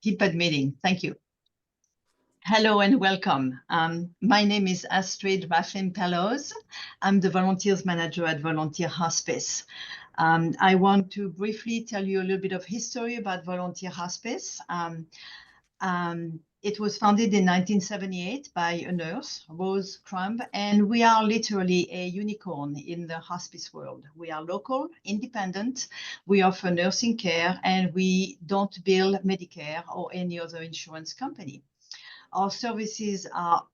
Keep admitting. Thank you. Hello and welcome. My name is Astrid Rafin-Pelloz. I'm the volunteers manager at Volunteer Hospice. I want to briefly tell you a little bit of history about Volunteer Hospice. It was founded in 1978 by a nurse, Rose Crumb, and we are literally a unicorn in the hospice world. We are local, independent, we offer nursing care, and we don't bill Medicare or any other insurance company. Our services are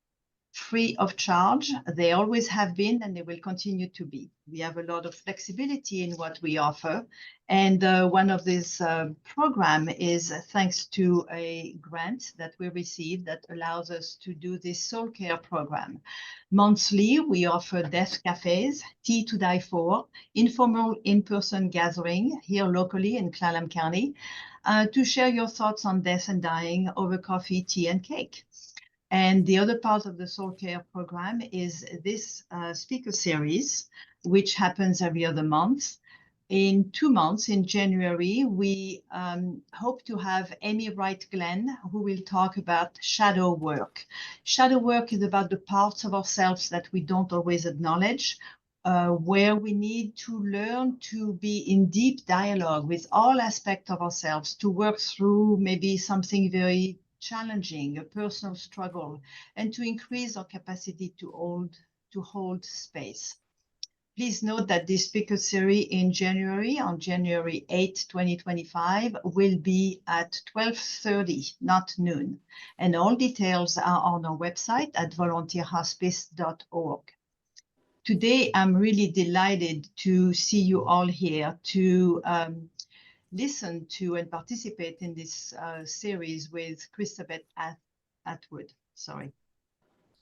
free of charge. They always have been, and they will continue to be. We have a lot of flexibility in what we offer. And one of these program is thanks to a grant that we received that allows us to do this soul care program. Monthly, we offer death cafes, tea to die for, informal in-person gathering here locally in Clallam County to share your thoughts on death and dying over coffee, tea, and cake. And the other part of the Soul Care program is this speaker series, which happens every other month. In 2 months, in January, we hope to have Amy Wright-Glenn, who will talk about shadow work. Shadow work is about the parts of ourselves that we don't always acknowledge, where we need to learn to be in deep dialogue with all aspects of ourselves, to work through maybe something very challenging, a personal struggle, and to increase our capacity to hold space. Please note that this speaker series in January, on January 8, 2025, will be at 12:30, not noon. And all details are on our website at volunteerhospice.org. Today, I'm really delighted to see you all here to listen to and participate in this series with Kristabeth Atwood. Sorry.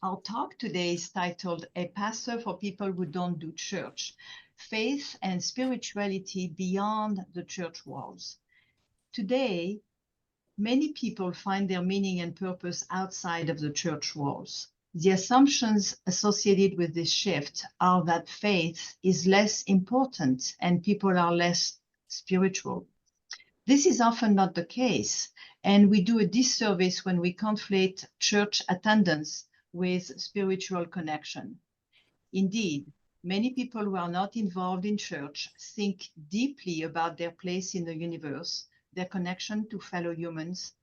Our talk today is titled A Pastor for People Who Don't Do Church, Faith and Spirituality Beyond the Church Walls. Today, many people find their meaning and purpose outside of the church walls. The assumptions associated with this shift are that faith is less important and people are less spiritual. This is often not the case, and we do a disservice when we conflate church attendance with spiritual connection. Indeed, many people who are not involved in church think deeply about their place in the universe, their connection to fellow humans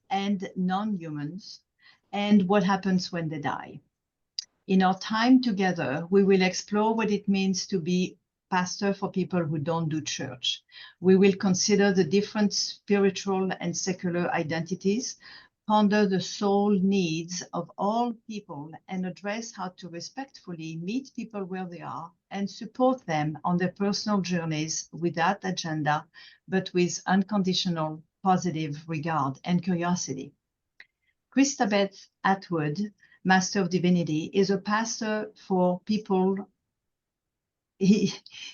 and non-humans, and what happens when they die. In our time together, we will explore what it means to be pastor for people who don't do church. We will consider the different spiritual and secular identities, ponder the soul needs of all people, and address how to respectfully meet people where they are and support them on their personal journeys without agenda, but with unconditional positive regard and curiosity. Kristabeth Atwood, Master of Divinity, is a pastor for people.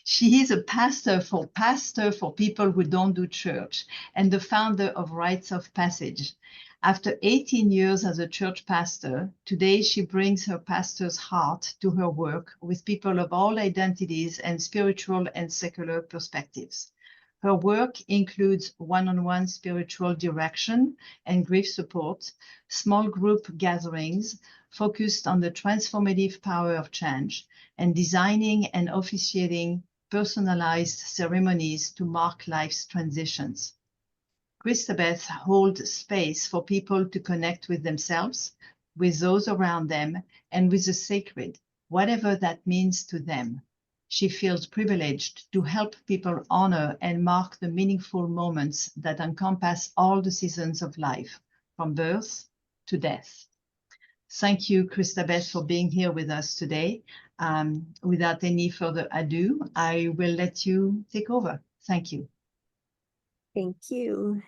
She is a pastor for people who don't do church and the founder of Rites of Passage. After 18 years as a church pastor, today she brings her pastor's heart to her work with people of all identities and spiritual and secular perspectives. Her work includes one-on-one spiritual direction and grief support, small group gatherings focused on the transformative power of change, and designing and officiating personalized ceremonies to mark life's transitions. Kristabeth holds space for people to connect with themselves, with those around them, and with the sacred, whatever that means to them. She feels privileged to help people honor and mark the meaningful moments that encompass all the seasons of life, from birth to death. Thank you, Kristabeth, for being here with us today. Without any further ado, I will let you take over. Thank you. Thank you.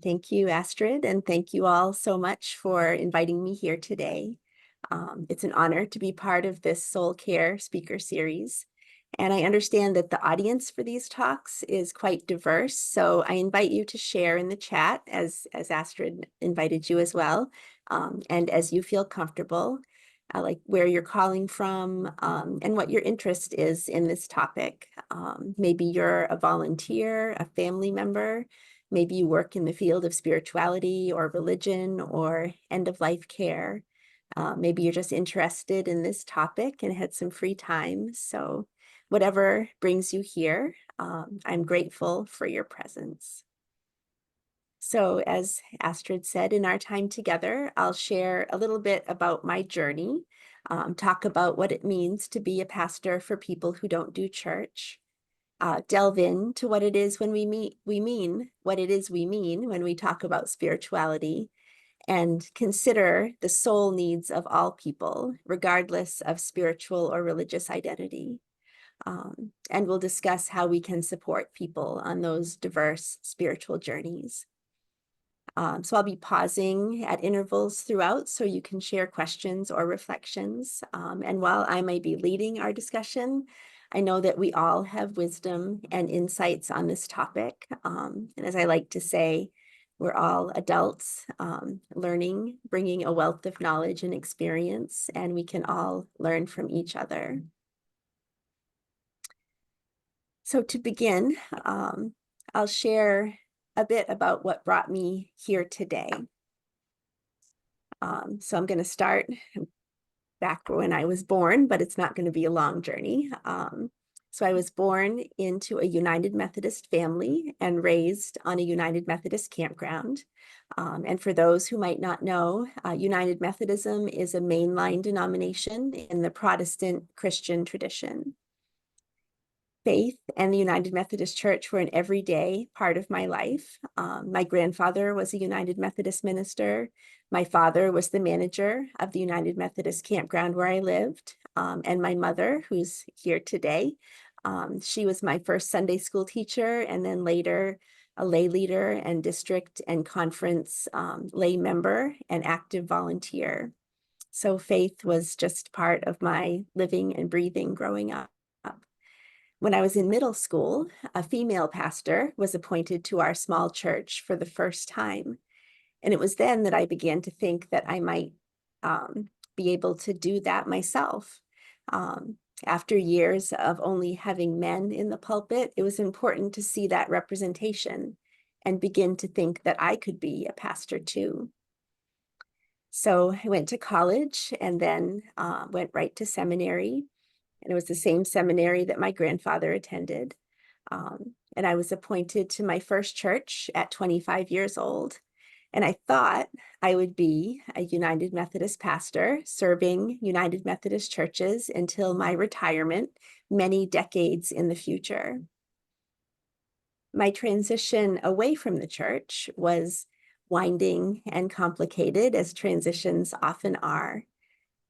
Thank you, Astrid, and thank you all so much for inviting me here today. It's an honor to be part of this Soul Care speaker series. And I understand that the audience for these talks is quite diverse. So I invite you to share in the chat as Astrid invited you as well. And as you feel comfortable, like where you're calling from and what your interest is in this topic. Maybe you're a volunteer, a family member, Maybe you work in the field of spirituality or religion or end-of-life care. Maybe you're just interested in this topic and had some free time. So whatever brings you here, I'm grateful for your presence. So as Astrid said, in our time together, I'll share a little bit about my journey, talk about what it means to be a pastor for people who don't do church, delve into what it is when we mean what it is we mean when we talk about spirituality, and consider the soul needs of all people, regardless of spiritual or religious identity. And we'll discuss how we can support people on those diverse spiritual journeys. So I'll be pausing at intervals throughout so you can share questions or reflections. And while I may be leading our discussion, I know that we all have wisdom and insights on this topic. And as I like to say, we're all adults learning, bringing a wealth of knowledge and experience, and we can all learn from each other. So to begin, I'll share a bit about what brought me here today. So I'm going to start back when I was born, but it's not going to be a long journey. So I was born into a United Methodist family and raised on a United Methodist campground. And for those who might not know, United Methodism is a mainline denomination in the Protestant Christian tradition. Faith and the United Methodist Church were an everyday part of my life. My grandfather was a United Methodist minister. My father was the manager of the United Methodist campground where I lived. And my mother, who's here today, she was my first Sunday school teacher, and then later a lay leader and district and conference lay member and active volunteer. So faith was just part of my living and breathing growing up. When I was in middle school, a female pastor was appointed to our small church for the first time. And it was then that I began to think that I might be able to do that myself. After years of only having men in the pulpit, it was important to see that representation and begin to think that I could be a pastor too. So I went to college and then went right to seminary. And it was the same seminary that my grandfather attended. And I was appointed to my first church at 25 years old. And I thought I would be a United Methodist pastor serving United Methodist churches until my retirement, many decades in the future. My transition away from the church was winding and complicated, as transitions often are.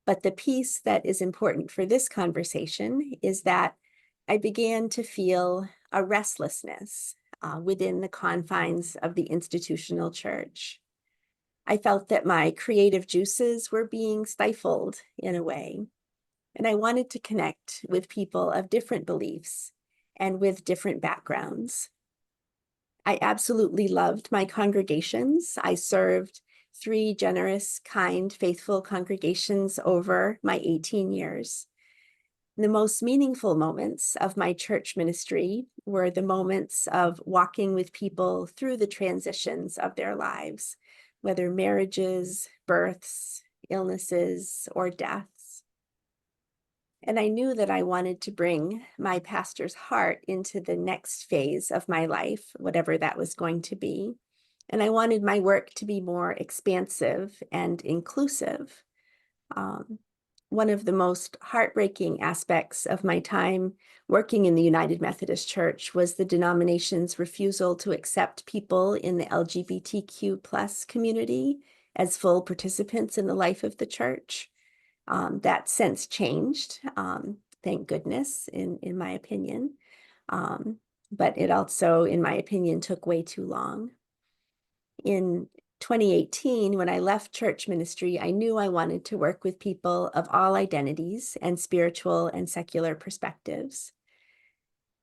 But the piece that is important for this conversation is that I began to feel a restlessness within the confines of the institutional church. I felt that my creative juices were being stifled in a way, and I wanted to connect with people of different beliefs and with different backgrounds. I absolutely loved my congregations. I served 3 generous, kind, faithful congregations over my 18 years. The most meaningful moments of my church ministry were the moments of walking with people through the transitions of their lives, whether marriages, births, illnesses, or deaths. And I knew that I wanted to bring my pastor's heart into the next phase of my life, whatever that was going to be. And I wanted my work to be more expansive and inclusive. One of the most heartbreaking aspects of my time working in the United Methodist Church was the denomination's refusal to accept people in the LGBTQ+ community as full participants in the life of the church. That since changed, thank goodness, in my opinion. But it also, in my opinion, took way too long. In 2018, when I left church ministry, I knew I wanted to work with people of all identities and spiritual and secular perspectives.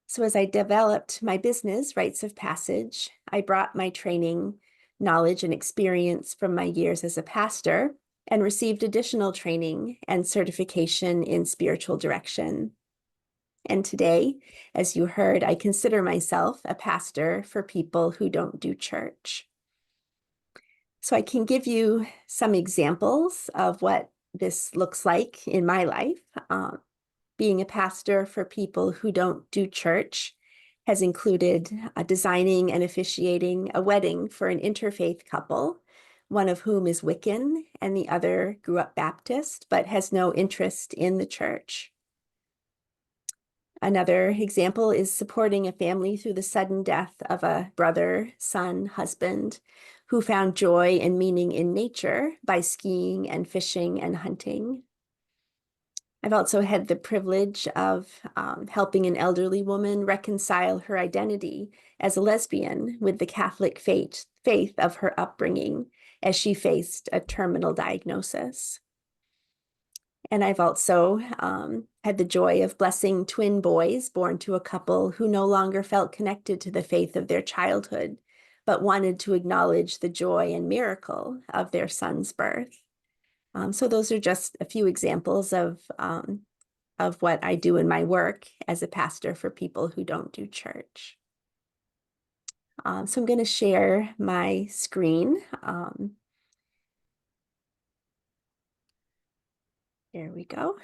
So as I developed my business, Rites of Passage, I brought my training, knowledge, and experience from my years as a pastor and received additional training and certification in spiritual direction. And today, as you heard, I consider myself a pastor for people who don't do church. So I can give you some examples of what this looks like in my life. Being a pastor for people who don't do church has included designing and officiating a wedding for an interfaith couple, one of whom is Wiccan and the other grew up Baptist, but has no interest in the church. Another example is supporting a family through the sudden death of a brother, son, husband, who found joy and meaning in nature by skiing and fishing and hunting. I've also had the privilege of helping an elderly woman reconcile her identity as a lesbian with the Catholic faith of her upbringing as she faced a terminal diagnosis. And I've also had the joy of blessing twin boys born to a couple who no longer felt connected to the faith of their childhood, but wanted to acknowledge the joy and miracle of their son's birth. So those are just a few examples of what I do in my work as a pastor for people who don't do church. So I'm going to share my screen. There we go.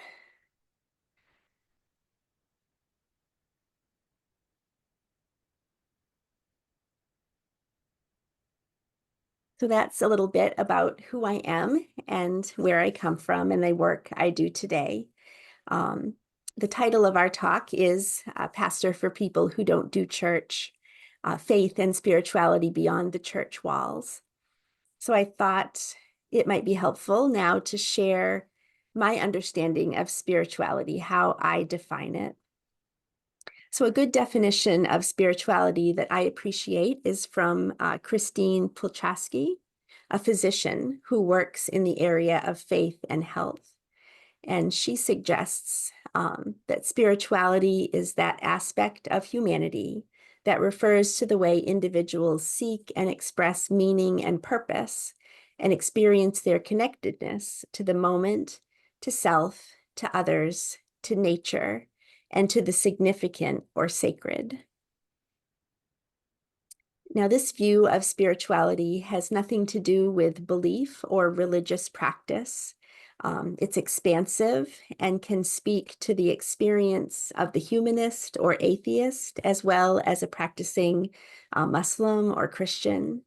So that's a little bit about who I am and where I come from and the work I do today. The title of our talk is Pastor for People Who Don't Do Church, Faith and Spirituality Beyond the Church Walls. So I thought it might be helpful now to share my understanding of spirituality, how I define it. So a good definition of spirituality that I appreciate is from Christine Pulchaski, a physician who works in the area of faith and health. And she suggests that spirituality is that aspect of humanity that refers to the way individuals seek and express meaning and purpose and experience their connectedness to the moment, to self, to others, to nature, and to the significant or sacred. Now, this view of spirituality has nothing to do with belief or religious practice. It's expansive and can speak to the experience of the humanist or atheist, as well as a practicing Muslim or Christian.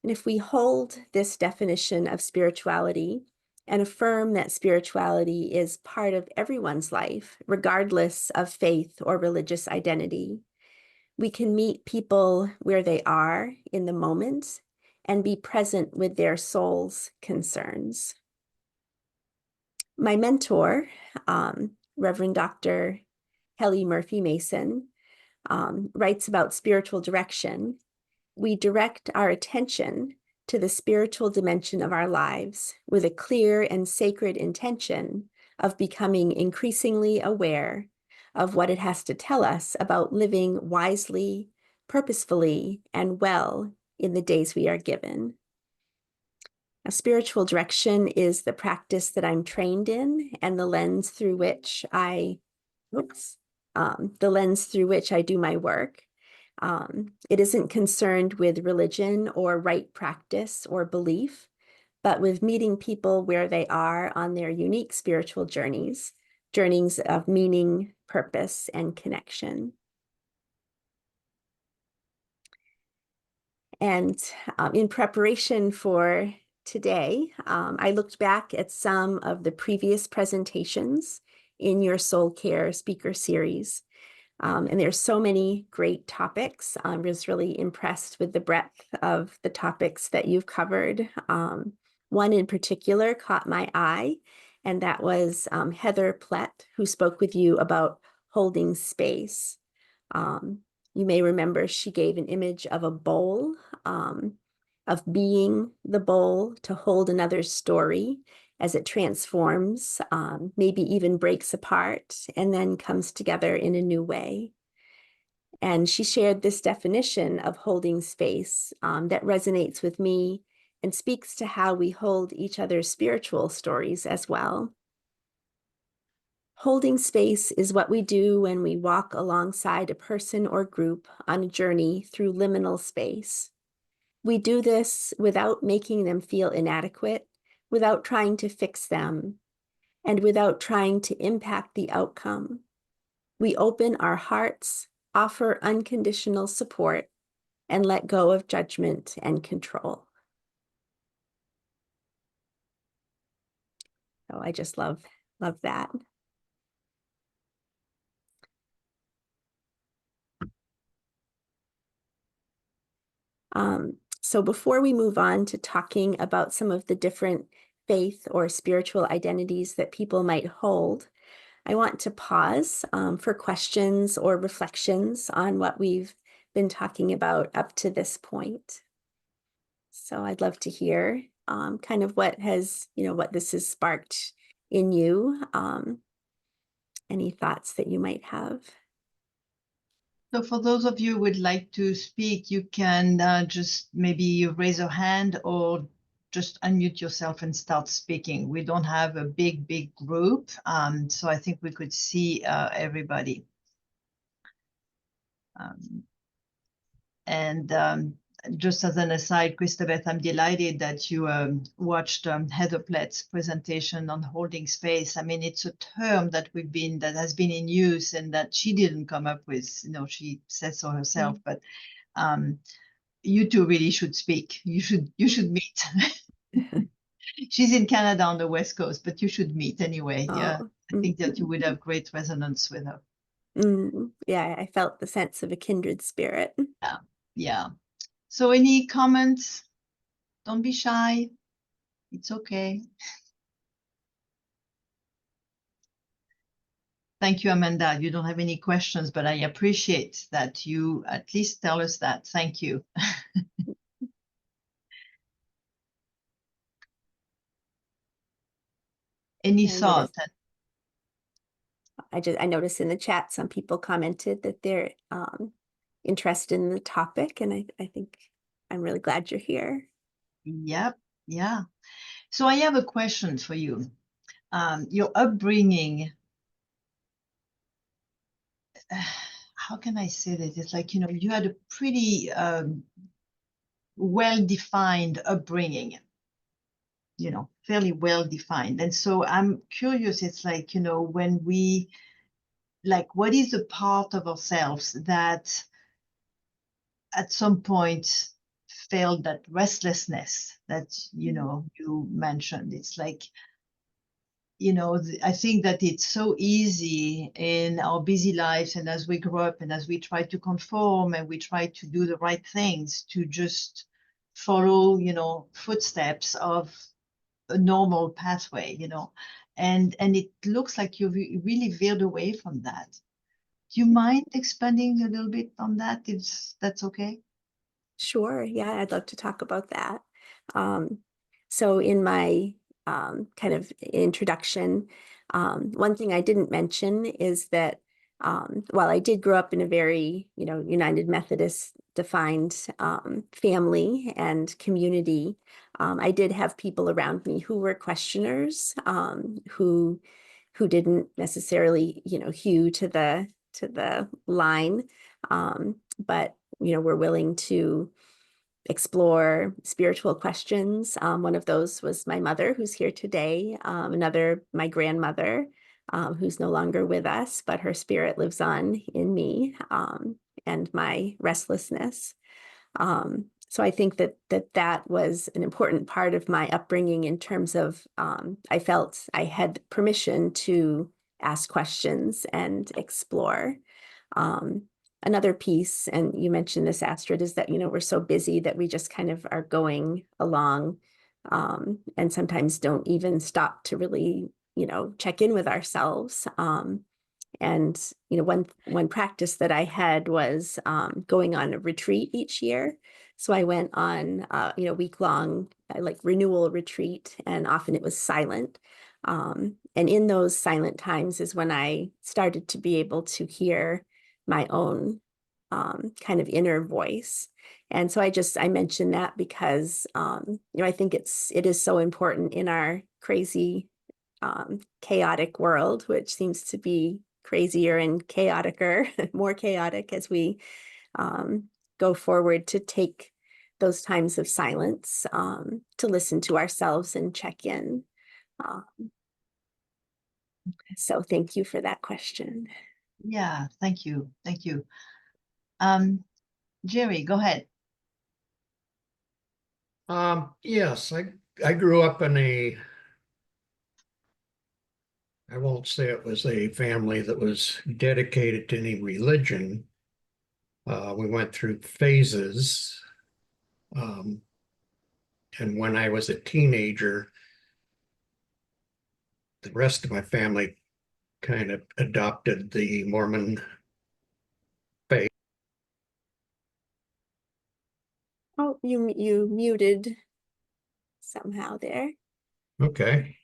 And if we hold this definition of spirituality and affirm that spirituality is part of everyone's life, regardless of faith or religious identity, we can meet people where they are in the moment and be present with their soul's concerns. My mentor, Reverend Dr. Helly Murphy Mason, writes about spiritual direction. We direct our attention to the spiritual dimension of our lives with a clear and sacred intention of becoming increasingly aware of what it has to tell us about living wisely, purposefully, and well in the days we are given. Now, spiritual direction is the practice that I'm trained in and the lens through which I do my work. It isn't concerned with religion or right practice or belief, but with meeting people where they are on their unique spiritual journeys of meaning, purpose, and connection. And in preparation for today, I looked back at some of the previous presentations in your Soul Care speaker series. And there's so many great topics. I was really impressed with the breadth of the topics that you've covered. One in particular caught my eye, and that was Heather Plett, who spoke with you about holding space. You may remember she gave an image of a bowl, of being the bowl to hold another's story as it transforms, maybe even breaks apart, and then comes together in a new way. And she shared this definition of holding space that resonates with me and speaks to how we hold each other's spiritual stories as well. Holding space is what we do when we walk alongside a person or group on a journey through liminal space. We do this without making them feel inadequate, without trying to fix them, and without trying to impact the outcome. We open our hearts, offer unconditional support, and let go of judgment and control. So I just love that. So before we move on to talking about some of the different faith or spiritual identities that people might hold, I want to pause for questions or reflections on what we've been talking about up to this point. So I'd love to hear kind of what this has sparked in you, any thoughts that you might have. So for those of you who would like to speak, you can just maybe raise your hand or just unmute yourself and start speaking. We don't have a big group, so I think we could see everybody. Just as an aside, Kristabeth, I'm delighted that you watched Heather Plett's presentation on holding space. I mean, it's a term that has been in use and that she didn't come up with. She said so herself. But you two really should speak. You should meet. She's in Canada on the West Coast, but you should meet anyway. Yeah, I think that you would have great resonance with her. Yeah, I felt the sense of a kindred spirit. Yeah. So any comments? Don't be shy. It's okay. Thank you, Amanda. You don't have any questions, but I appreciate that you at least tell us that. Thank you. Any thought? I noticed in the chat some people commented that they're interested in the topic, and I think I'm really glad you're here. Yep. Yeah. So I have a question for you. Your upbringing, how can I say that? It's like, you had a pretty well-defined upbringing, fairly well-defined. And so I'm curious, it's like, when we, like, what is the part of ourselves that at some point felt that restlessness that, you mentioned? It's like, I think that it's so easy in our busy lives and as we grow up and as we try to conform and we try to do the right things to just follow, footsteps of a normal pathway, and it looks like you really veered away from that. Do you mind expanding a little bit on that, if that's okay? Sure. Yeah, I'd love to talk about that. So in my kind of introduction, one thing I didn't mention is that while I did grow up in a very, United Methodist defined family and community, I did have people around me who were questioners, who didn't necessarily, hew to the line, but were willing to explore spiritual questions. One of those was my mother, who's here today. Another, my grandmother, who's no longer with us, but her spirit lives on in me, and my restlessness. So I think that was an important part of my upbringing in terms of I felt I had permission to ask questions and explore. Another piece, and you mentioned this, Astrid, is that, we're so busy that we just kind of are going along, and sometimes don't even stop to really, check in with ourselves. And, one practice that I had was going on a retreat each year. So I went on, week-long, like renewal retreat, and often it was silent. And in those silent times is when I started to be able to hear my own kind of inner voice. And so I mentioned that because, I think it is so important in our crazy chaotic world, which seems to be crazier and chaoticer, more chaotic as we go forward, to take those times of silence to listen to ourselves and check in. So thank you for that question. Yeah, thank you. Thank you. Jerry, go ahead. Yes, I grew up in I won't say it was a family that was dedicated to any religion. We went through phases. And when I was a teenager, the rest of my family kind of adopted the Mormon faith. Oh, you muted somehow there. Okay.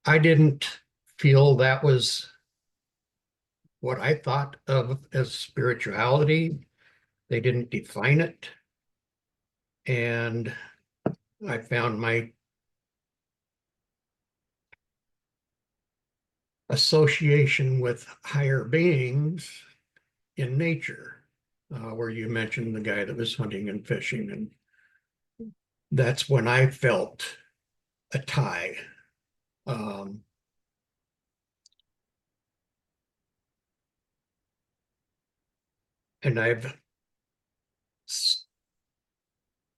I didn't feel that was what I thought of as spirituality. They didn't define it. And I found my association with higher beings in nature, where you mentioned the guy that was hunting and fishing. And that's when I felt a tie. And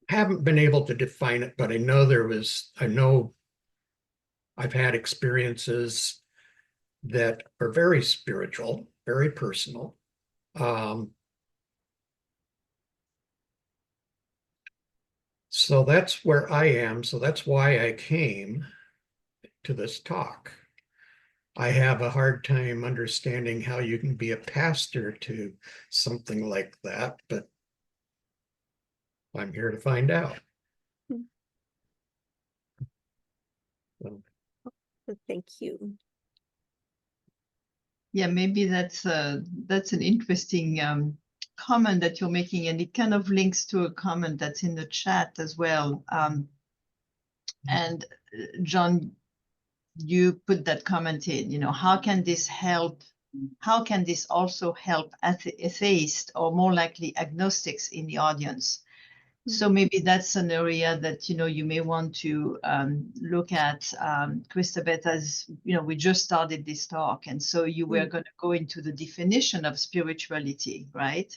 haven't been able to define it, but I know I've had experiences that are very spiritual, very personal. So that's where I am. So that's why I came to this talk. I have a hard time understanding how you can be a pastor to something like that, but I'm here to find out. So, Thank you. Yeah, maybe that's an interesting comment that you're making, and it kind of links to a comment that's in the chat as well. And John, you put that comment in, how can this help? How can this also help atheists, or more likely agnostics, in the audience? So maybe that's an area that you may want to look at, Kristabeth, as we just started this talk, and so you were going to go into the definition of spirituality, right?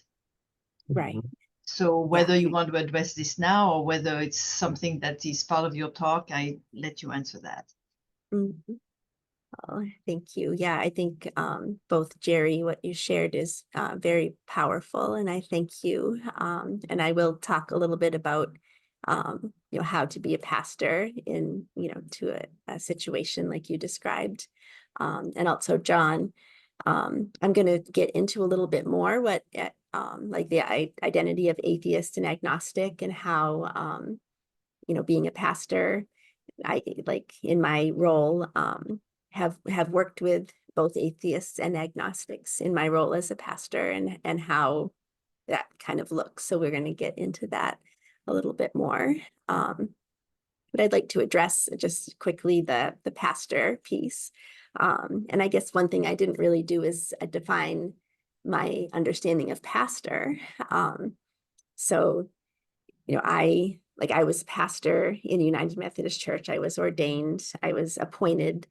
Right. So whether you want to address this now or whether it's something that is part of your talk, I let you answer that. Mm-hmm. Oh, thank you. Yeah, I think both Jerry, what you shared is very powerful, and I thank you. And I will talk a little bit about how to be a pastor in to a situation like you described, and also John. I'm going to get into a little bit more like the identity of atheist and agnostic, and how being a pastor, I like in my role have worked with both atheists and agnostics in my role as a pastor, and how that kind of looks. So we're going to get into that a little bit more. But I'd like to address just quickly the pastor piece. And I guess one thing I didn't really do is define my understanding of pastor. So I was a pastor in the United Methodist Church. I was ordained. I was appointed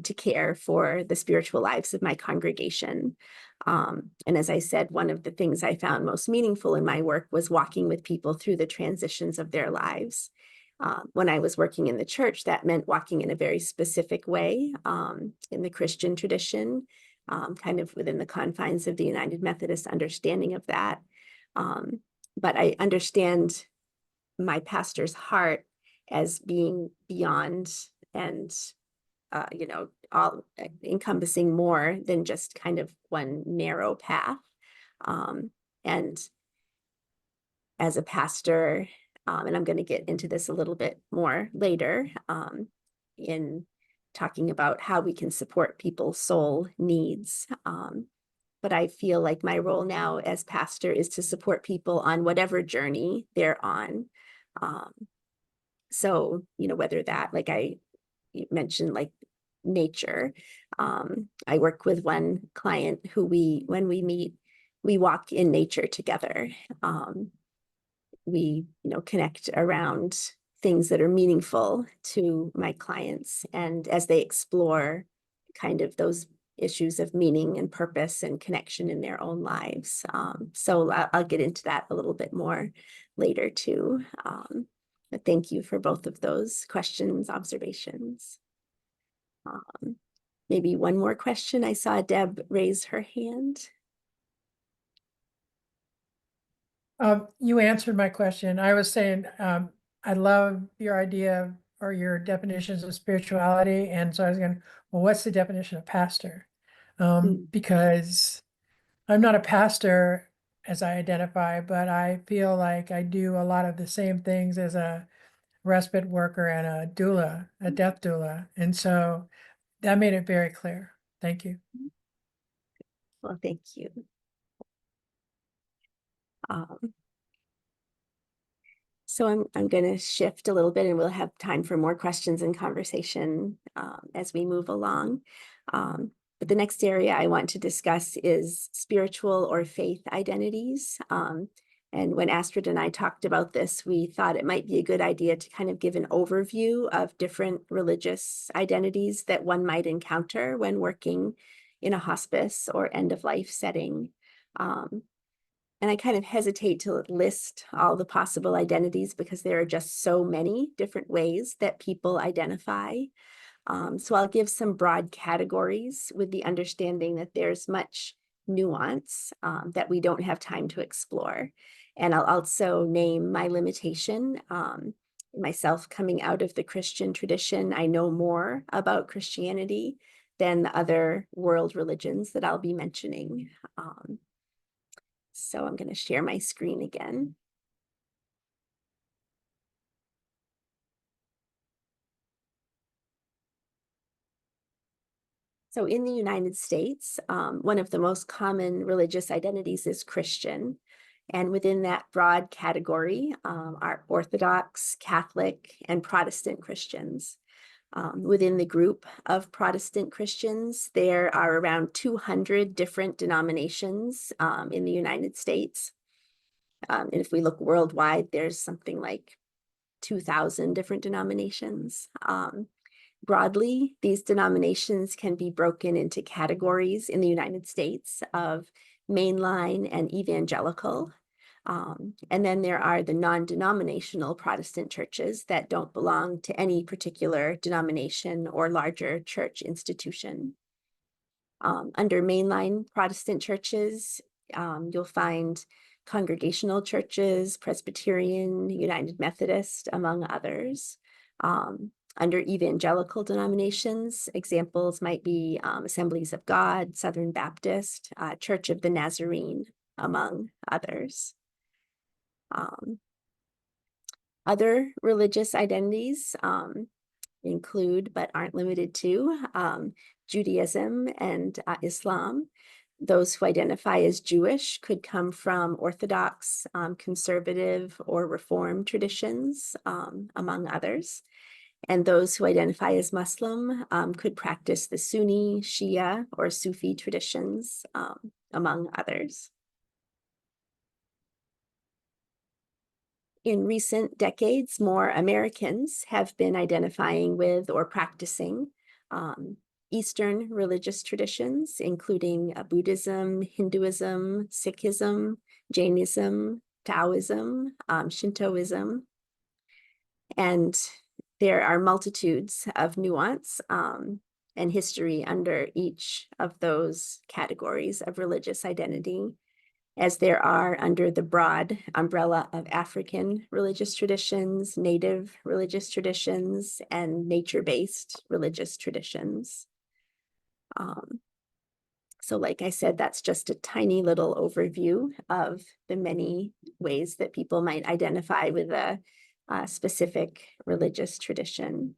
to care for the spiritual lives of my congregation. And as I said, one of the things I found most meaningful in my work was walking with people through the transitions of their lives. When I was working in the church, that meant walking in a very specific way in the Christian tradition, kind of within the confines of the United Methodist understanding of that. But I understand my pastor's heart as being beyond and all encompassing more than just kind of one narrow path. And as a pastor, and I'm going to get into this a little bit more later in talking about how we can support people's soul needs. But I feel like my role now as pastor is to support people on whatever journey they're on. So, whether that, like I mentioned, like nature. I work with one client who when we meet, we walk in nature together. We, connect around things that are meaningful to my clients. And as they explore kind of those issues of meaning and purpose and connection in their own lives. So I'll get into that a little bit more later too. But thank you for both of those questions, observations. Maybe one more question. I saw Deb raise her hand. You answered my question. I was saying, I love your idea or your definitions of spirituality. And so I was going, well, what's the definition of pastor? Because I'm not a pastor as I identify, but I feel like I do a lot of the same things as a respite worker and a doula, a death doula. And so that made it very clear. Thank you. Well, thank you. So I'm going to shift a little bit, and we'll have time for more questions and conversation as we move along. But the next area I want to discuss is spiritual or faith identities. And when Astrid and I talked about this, we thought it might be a good idea to kind of give an overview of different religious identities that one might encounter when working in a hospice or end-of-life setting. And I kind of hesitate to list all the possible identities because there are just so many different ways that people identify. So I'll give some broad categories with the understanding that there's much nuance that we don't have time to explore. And I'll also name my limitation. Myself coming out of the Christian tradition, I know more about Christianity than the other world religions that I'll be mentioning. So I'm going to share my screen again. So in the United States, one of the most common religious identities is Christian. And within that broad category are Orthodox, Catholic, and Protestant Christians. Within the group of Protestant Christians, there are around 200 different denominations in the United States. And if we look worldwide, there's something like 2,000 different denominations. Broadly, these denominations can be broken into categories in the United States of mainline and evangelical. And then there are the non-denominational Protestant churches that don't belong to any particular denomination or larger church institution. Under mainline Protestant churches, you'll find congregational churches, Presbyterian, United Methodist, among others. Under evangelical denominations, examples might be Assemblies of God, Southern Baptist, Church of the Nazarene, among others. Other religious identities include, but aren't limited to, Judaism and Islam. Those who identify as Jewish could come from Orthodox, conservative, or Reform traditions, among others. And those who identify as Muslim could practice the Sunni, Shia, or Sufi traditions, among others. In recent decades, more Americans have been identifying with or practicing Eastern religious traditions, including Buddhism, Hinduism, Sikhism, Jainism, Taoism, Shintoism. And there are multitudes of nuance and history under each of those categories of religious identity, as there are under the broad umbrella of African religious traditions, Native religious traditions, and nature-based religious traditions. So like I said, that's just a tiny little overview of the many ways that people might identify with a specific religious tradition.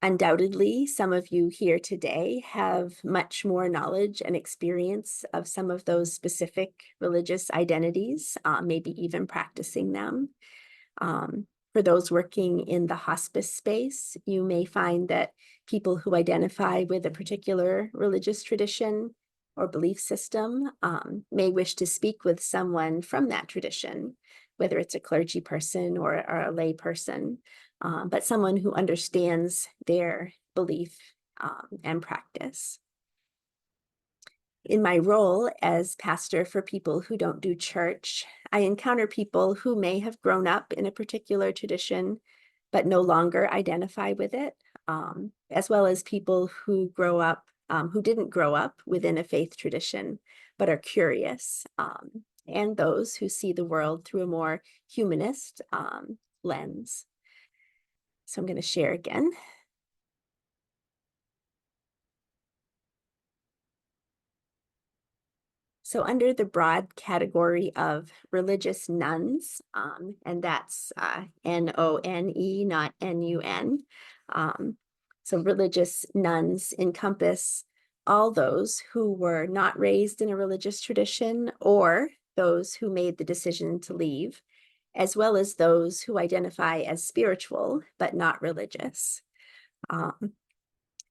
Undoubtedly, some of you here today have much more knowledge and experience of some of those specific religious identities, maybe even practicing them. For those working in the hospice space, you may find that people who identify with a particular religious tradition or belief system may wish to speak with someone from that tradition, whether it's a clergy person or a lay person, but someone who understands their belief and practice. In my role as pastor for people who don't do church, I encounter people who may have grown up in a particular tradition, but no longer identify with it, as well as people who who didn't grow up within a faith tradition, but are curious, and those who see the world through a more humanist lens. So I'm going to share again. So under the broad category of religious nuns, and that's N-O-N-E, not N-U-N. So religious nuns encompass all those who were not raised in a religious tradition or those who made the decision to leave, as well as those who identify as spiritual but not religious.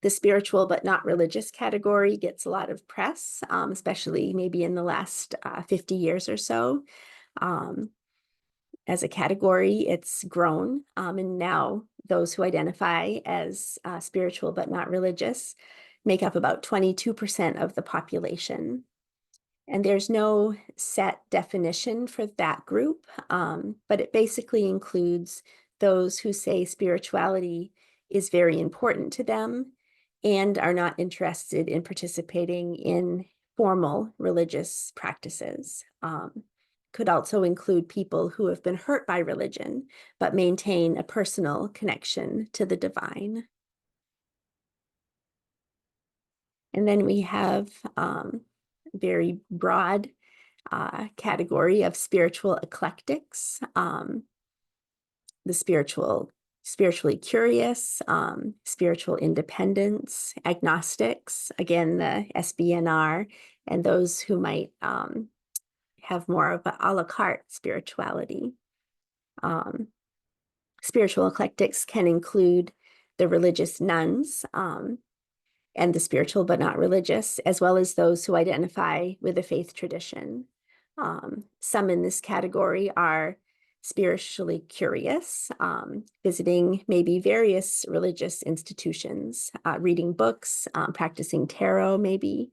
The spiritual but not religious category gets a lot of press, especially maybe in the last 50 years or so. As a category, it's grown, and now those who identify as spiritual but not religious make up about 22% of the population. And there's no set definition for that group, but it basically includes those who say spirituality is very important to them and are not interested in participating in formal religious practices. Could also include people who have been hurt by religion, but maintain a personal connection to the divine. And then we have very broad category of spiritual eclectics, the spiritually curious, spiritual independence, agnostics, again, the SBNR, and those who might have more of a la carte spirituality. Spiritual eclectics can include the religious nuns and the spiritual but not religious, as well as those who identify with a faith tradition. Some in this category are spiritually curious, visiting maybe various religious institutions, reading books, practicing tarot maybe.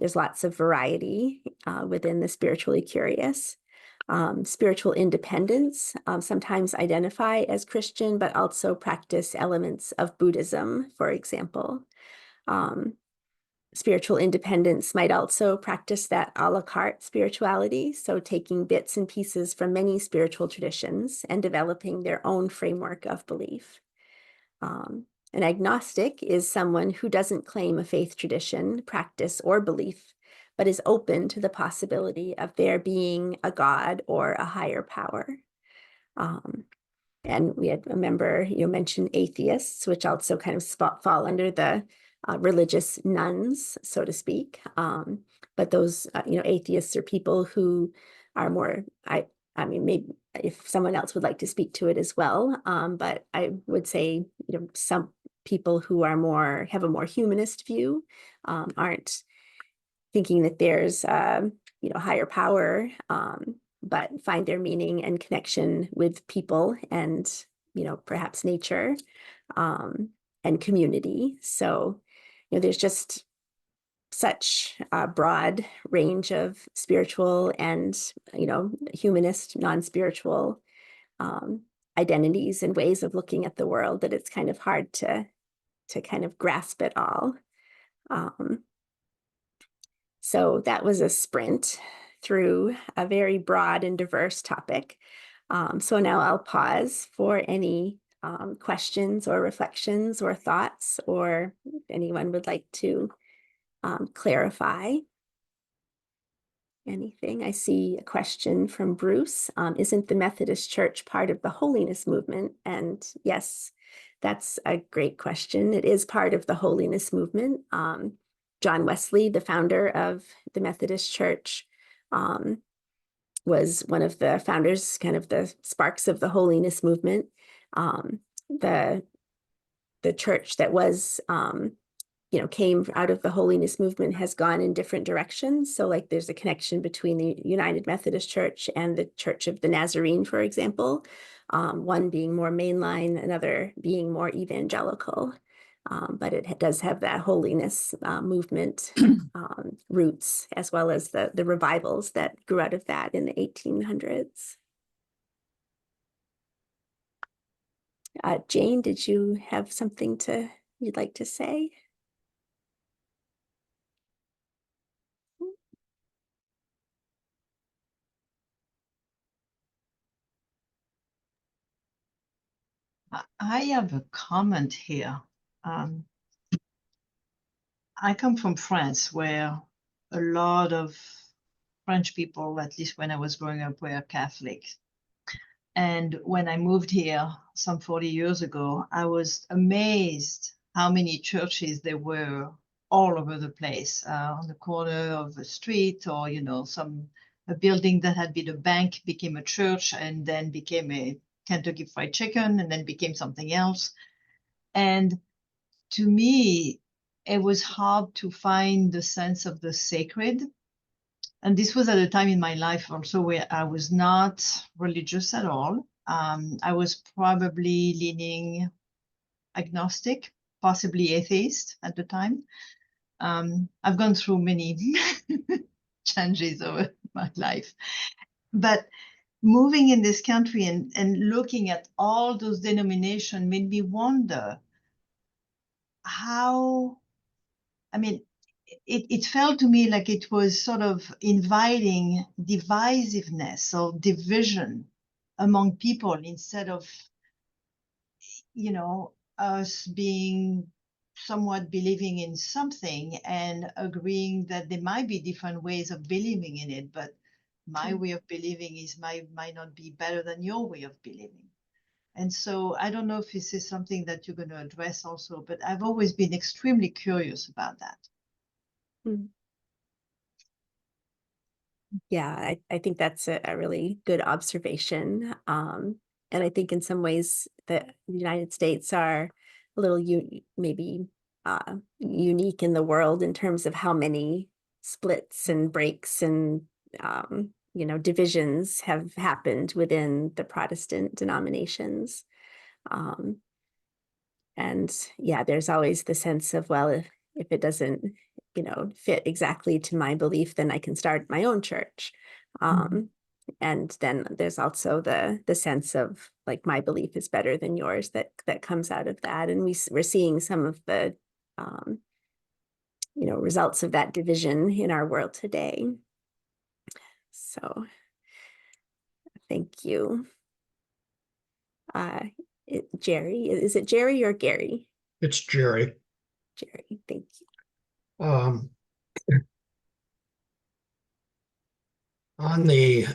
There's lots of variety within the spiritually curious. Spiritual independence, sometimes identify as Christian, but also practice elements of Buddhism, for example. Spiritual independence might also practice that a la carte spirituality, so taking bits and pieces from many spiritual traditions and developing their own framework of belief. An agnostic is someone who doesn't claim a faith tradition, practice, or belief, but is open to the possibility of there being a God or a higher power. And we had a member, mentioned atheists, which also kind of fall under the religious nuns, so to speak. But those, atheists are people who are more, I mean, maybe if someone else would like to speak to it as well. But I would say, some people who are have a more humanist view, aren't thinking that there's, higher power, but find their meaning and connection with people and, perhaps nature, and community. So, there's just such a broad range of spiritual and, humanist, non-spiritual identities and ways of looking at the world that it's kind of hard to kind of grasp it all. So that was a sprint through a very broad and diverse topic. So now I'll pause for any questions or reflections or thoughts, or if anyone would like to clarify anything. I see a question from Bruce. Isn't the Methodist Church part of the holiness movement? And yes, that's a great question. It is part of the holiness movement. John Wesley, the founder of the Methodist Church, was one of the founders, kind of the sparks of the holiness movement. The church that was, came out of the holiness movement has gone in different directions. So like there's a connection between the United Methodist Church and the Church of the Nazarene, for example, one being more mainline, another being more evangelical. But it does have that holiness movement roots, as well as the revivals that grew out of that in the 1800s. Jane, did you have something you'd like to say? I have a comment here. I come from France, where a lot of French people, at least when I was growing up, were Catholic. And when I moved here some 40 years ago, I was amazed how many churches there were all over the place, on the corner of a street, or, a building that had been a bank became a church, and then became a Kentucky Fried Chicken, and then became something else. And to me, it was hard to find the sense of the sacred. And this was at a time in my life also where I was not religious at all. I was probably leaning agnostic, possibly atheist at the time. I've gone through many changes over my life. But moving in this country and looking at all those denominations made me wonder how, it felt to me like it was sort of inviting divisiveness or division among people, instead of, us being somewhat believing in something and agreeing that there might be different ways of believing in it, but my way of believing might not be better than your way of believing. And so I don't know if this is something that you're going to address also, but I've always been extremely curious about that. Yeah, I think that's a really good observation. And I think in some ways the United States are a little maybe unique in the world in terms of how many splits and breaks and divisions have happened within the Protestant denominations. And yeah, there's always the sense of, well, if it doesn't, fit exactly to my belief, then I can start my own church. And then there's also the sense of like, my belief is better than yours that comes out of that. And we're seeing some of the, results of that division in our world today. So thank you. Jerry, is it Jerry or Gary? It's Jerry. Jerry, thank you. On the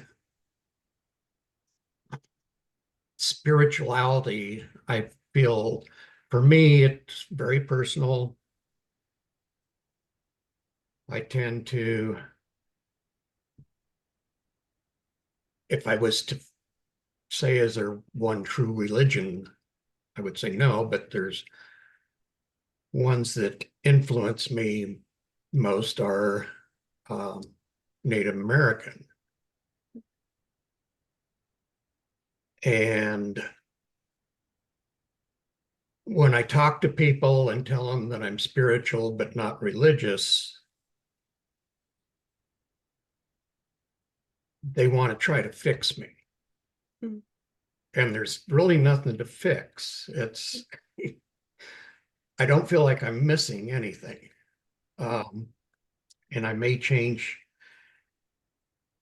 spirituality, I feel, for me, it's very personal. I tend to, if I was to say, is there one true religion, I would say no, but there's ones that influence me most are Native American. And when I talk to people and tell them that I'm spiritual but not religious, they want to try to fix me. And there's really nothing to fix. I don't feel like I'm missing anything. And I may change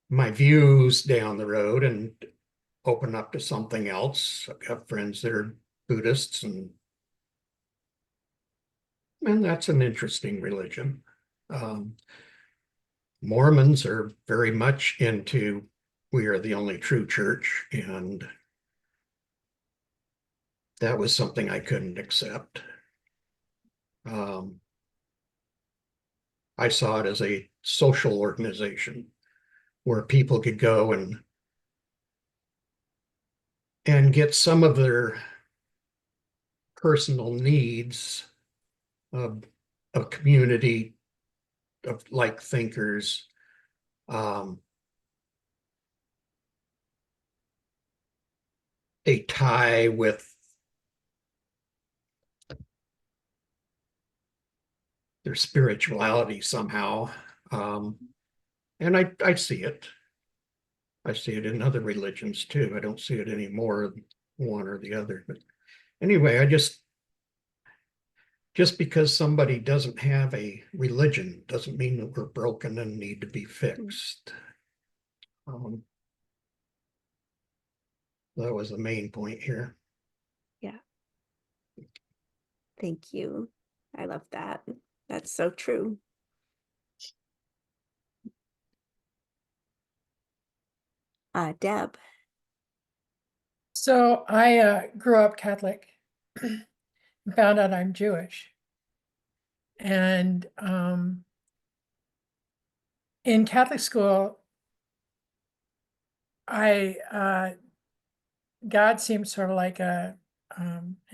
my views down the road and open up to something else. I've got friends that are Buddhists, and that's an interesting religion. Mormons are very much into, we are the only true church, and that was something I couldn't accept. I saw it as a social organization. where people could go and get some of their personal needs of a community of like thinkers, a tie with their spirituality somehow. And I see it. I see it in other religions too. I don't see it any more in one or the other. But anyway, just because somebody doesn't have a religion doesn't mean that we're broken and need to be fixed. That was the main point here. Yeah. Thank you. I love that. That's so true. Deb. So I grew up Catholic and found out I'm Jewish. And in Catholic school, God seemed sort of like an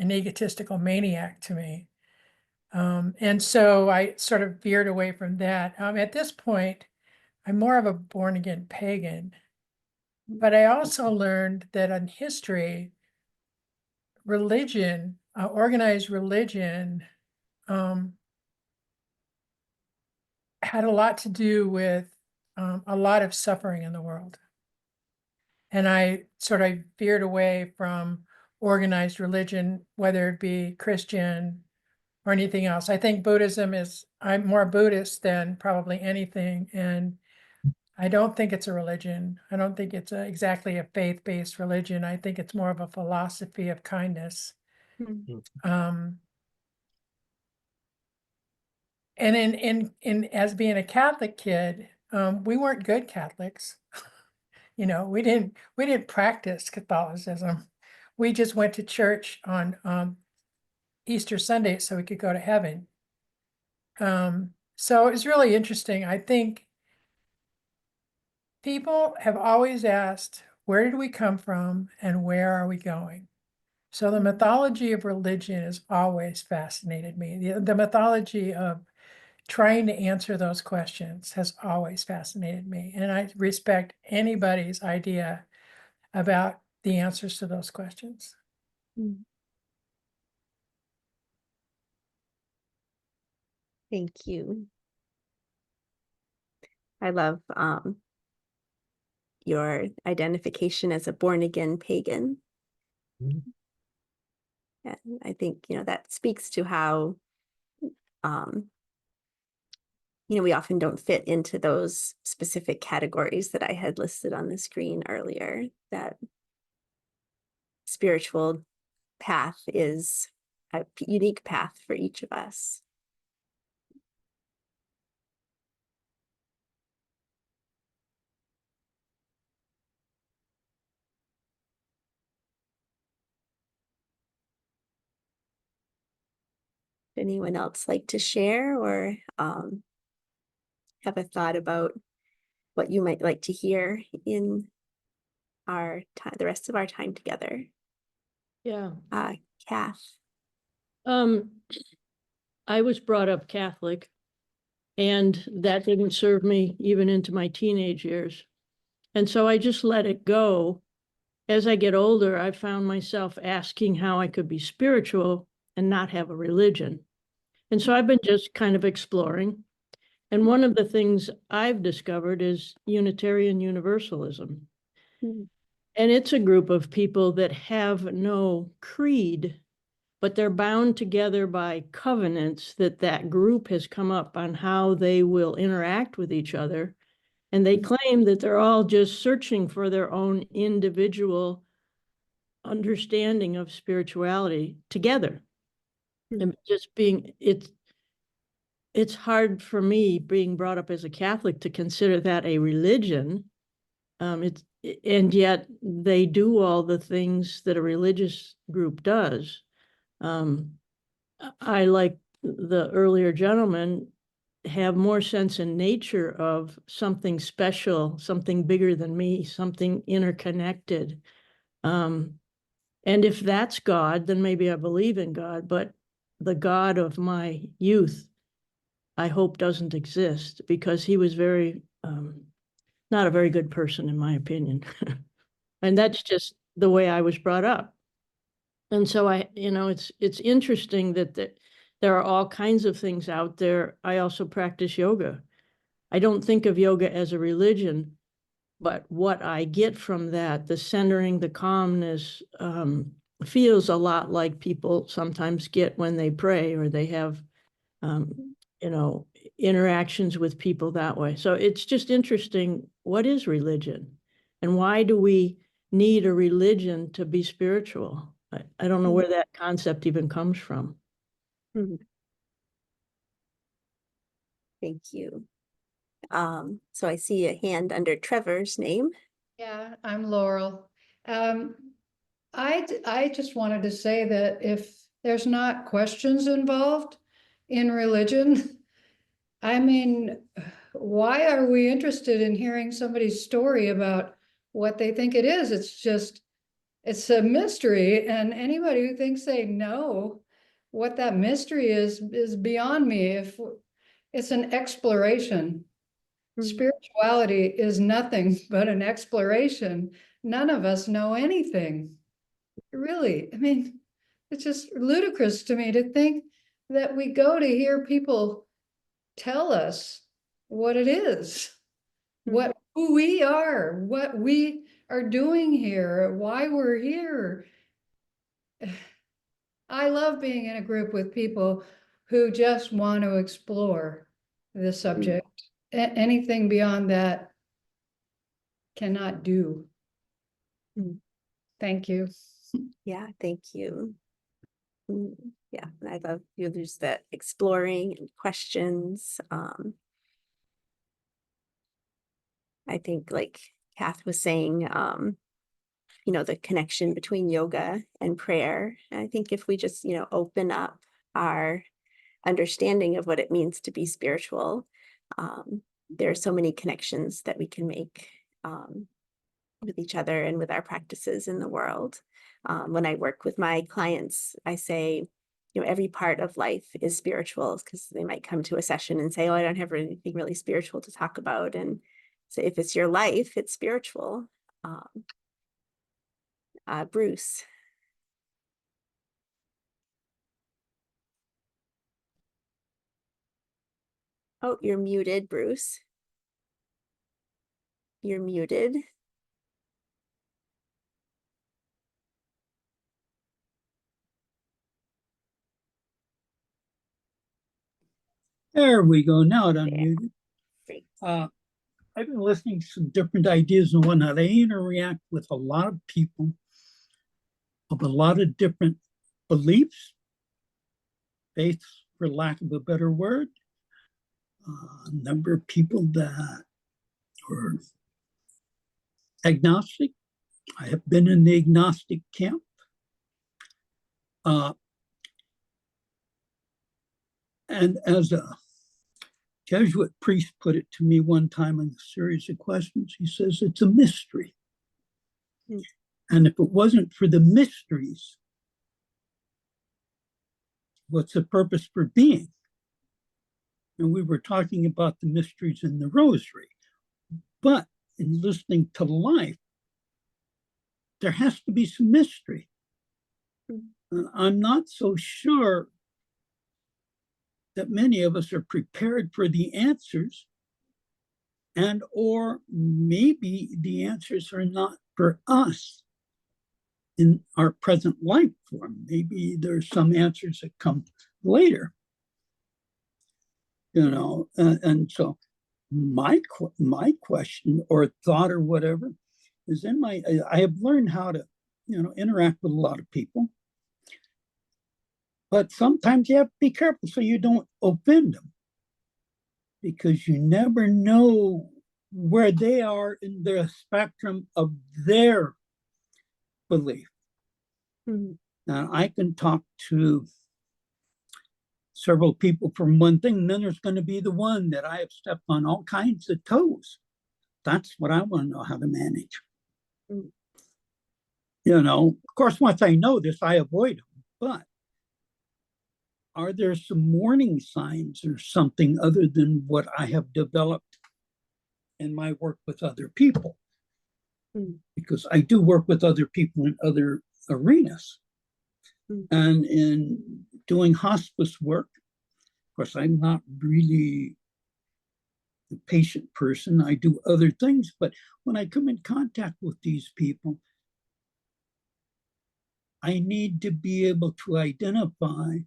egotistical maniac to me. And so I sort of veered away from that. At this point, I'm more of a born again pagan. But I also learned that in history, religion, organized religion, had a lot to do with a lot of suffering in the world. And I sort of veered away from organized religion, whether it be Christian or anything else. I think I'm more Buddhist than probably anything. And I don't think it's a religion. I don't think it's exactly a faith-based religion. I think it's more of a philosophy of kindness. And in as being a Catholic kid, we weren't good Catholics. You know, we didn't practice Catholicism. We just went to church on Easter Sunday so we could go to heaven. So it's really interesting. I think people have always asked, where did we come from and where are we going? So the mythology of religion has always fascinated me. The mythology of trying to answer those questions has always fascinated me. And I respect anybody's idea about the answers to those questions. Thank you. I love your identification as a born again pagan. And I think, that speaks to how, we often don't fit into those specific categories that I had listed on the screen earlier. That spiritual path is a unique path for each of us. Anyone else like to share or have a thought about what you might like to hear in our time, the rest of our time together? Yeah. Kath. I was brought up Catholic, and that didn't serve me even into my teenage years. And so I just let it go. As I get older, I found myself asking how I could be spiritual and not have a religion. And so I've been just kind of exploring. And one of the things I've discovered is Unitarian Universalism. And it's a group of people that have no creed, but they're bound together by covenants that group has come up on how they will interact with each other. And they claim that they're all just searching for their own individual understanding of spirituality together. And just it's hard for me, being brought up as a Catholic, to consider that a religion. And yet they do all the things that a religious group does. I, like the earlier gentleman, have more sense in nature of something special, something bigger than me, something interconnected. And if that's God, then maybe I believe in God, but the God of my youth, I hope doesn't exist, because he was very, not a very good person, in my opinion. And that's just the way I was brought up. And so it's interesting that there are all kinds of things out there. I also practice yoga. I don't think of yoga as a religion, but what I get from that, the centering, the calmness, feels a lot like people sometimes get when they pray or they have, interactions with people that way. So it's just interesting. What is religion? And why do we need a religion to be spiritual? I don't know where that concept even comes from. Thank you. So I see a hand under Trevor's name. Yeah, I'm Laurel. I just wanted to say that if there's not questions involved in religion, I mean, why are we interested in hearing somebody's story about what they think it is? It's a mystery, and anybody who thinks they know what that mystery is beyond me. If it's an exploration. Spirituality is nothing but an exploration. None of us know anything. Really, I mean, it's just ludicrous to me to think that we go to hear people tell us what it is, who we are, what we are doing here, why we're here. I love being in a group with people who just want to explore the subject. Anything beyond that cannot do. Thank you. Yeah, thank you. Yeah, and I love you. There's that exploring and questions. I think, like Kath was saying, the connection between yoga and prayer. And I think if we just, open up our understanding of what it means to be spiritual, there are so many connections that we can make with each other and with our practices in the world. When I work with my clients, I say, every part of life is spiritual, because they might come to a session and say, oh, I don't have anything really spiritual to talk about. And so if it's your life, it's spiritual. Bruce. Oh, you're muted, Bruce. You're muted. There we go. Now it There. unmuted. Great. I've been listening to some different ideas and whatnot. I interact with a lot of people of a lot of different beliefs, faiths, for lack of a better word. A number of people that are agnostic. I have been in the agnostic camp. And as a Jesuit priest put it to me one time in a series of questions, he says, it's a mystery. And if it wasn't for the mysteries, what's the purpose for being? And we were talking about the mysteries in the rosary. But in listening to life, there has to be some mystery. And I'm not so sure that many of us are prepared for the answers, and or maybe the answers are not for us in our present life form. Maybe there's some answers that come later, and so my question or thought or whatever is I have learned how to interact with a lot of people, but sometimes you have to be careful so you don't offend them, because you never know where they are in the spectrum of their belief. Now, I can talk to several people from one thing, and then there's going to be the one that I have stepped on all kinds of toes. That's what I want to know how to manage. Mm. You know, of course, once I know this, I avoid them, but are there some warning signs or something other than what I have developed in my work with other people? Mm. Because I do work with other people in other arenas. Mm. And in doing hospice work, of course, I'm not really the patient person. I do other things, but when I come in contact with these people, I need to be able to identify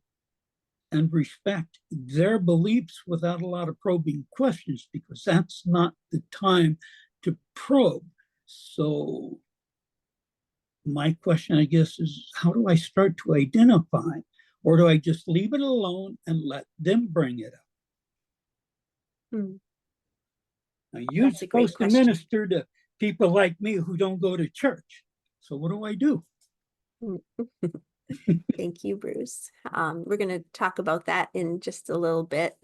and respect their beliefs without a lot of probing questions, because that's not the time to probe. So my question, I guess, is how do I start to identify, or do I just leave it alone and let them bring it up? Mm. Now, you're That's a great supposed to question. minister to people like me who don't go to church. So what do I do? Thank you, Bruce. We're going to talk about that in just a little bit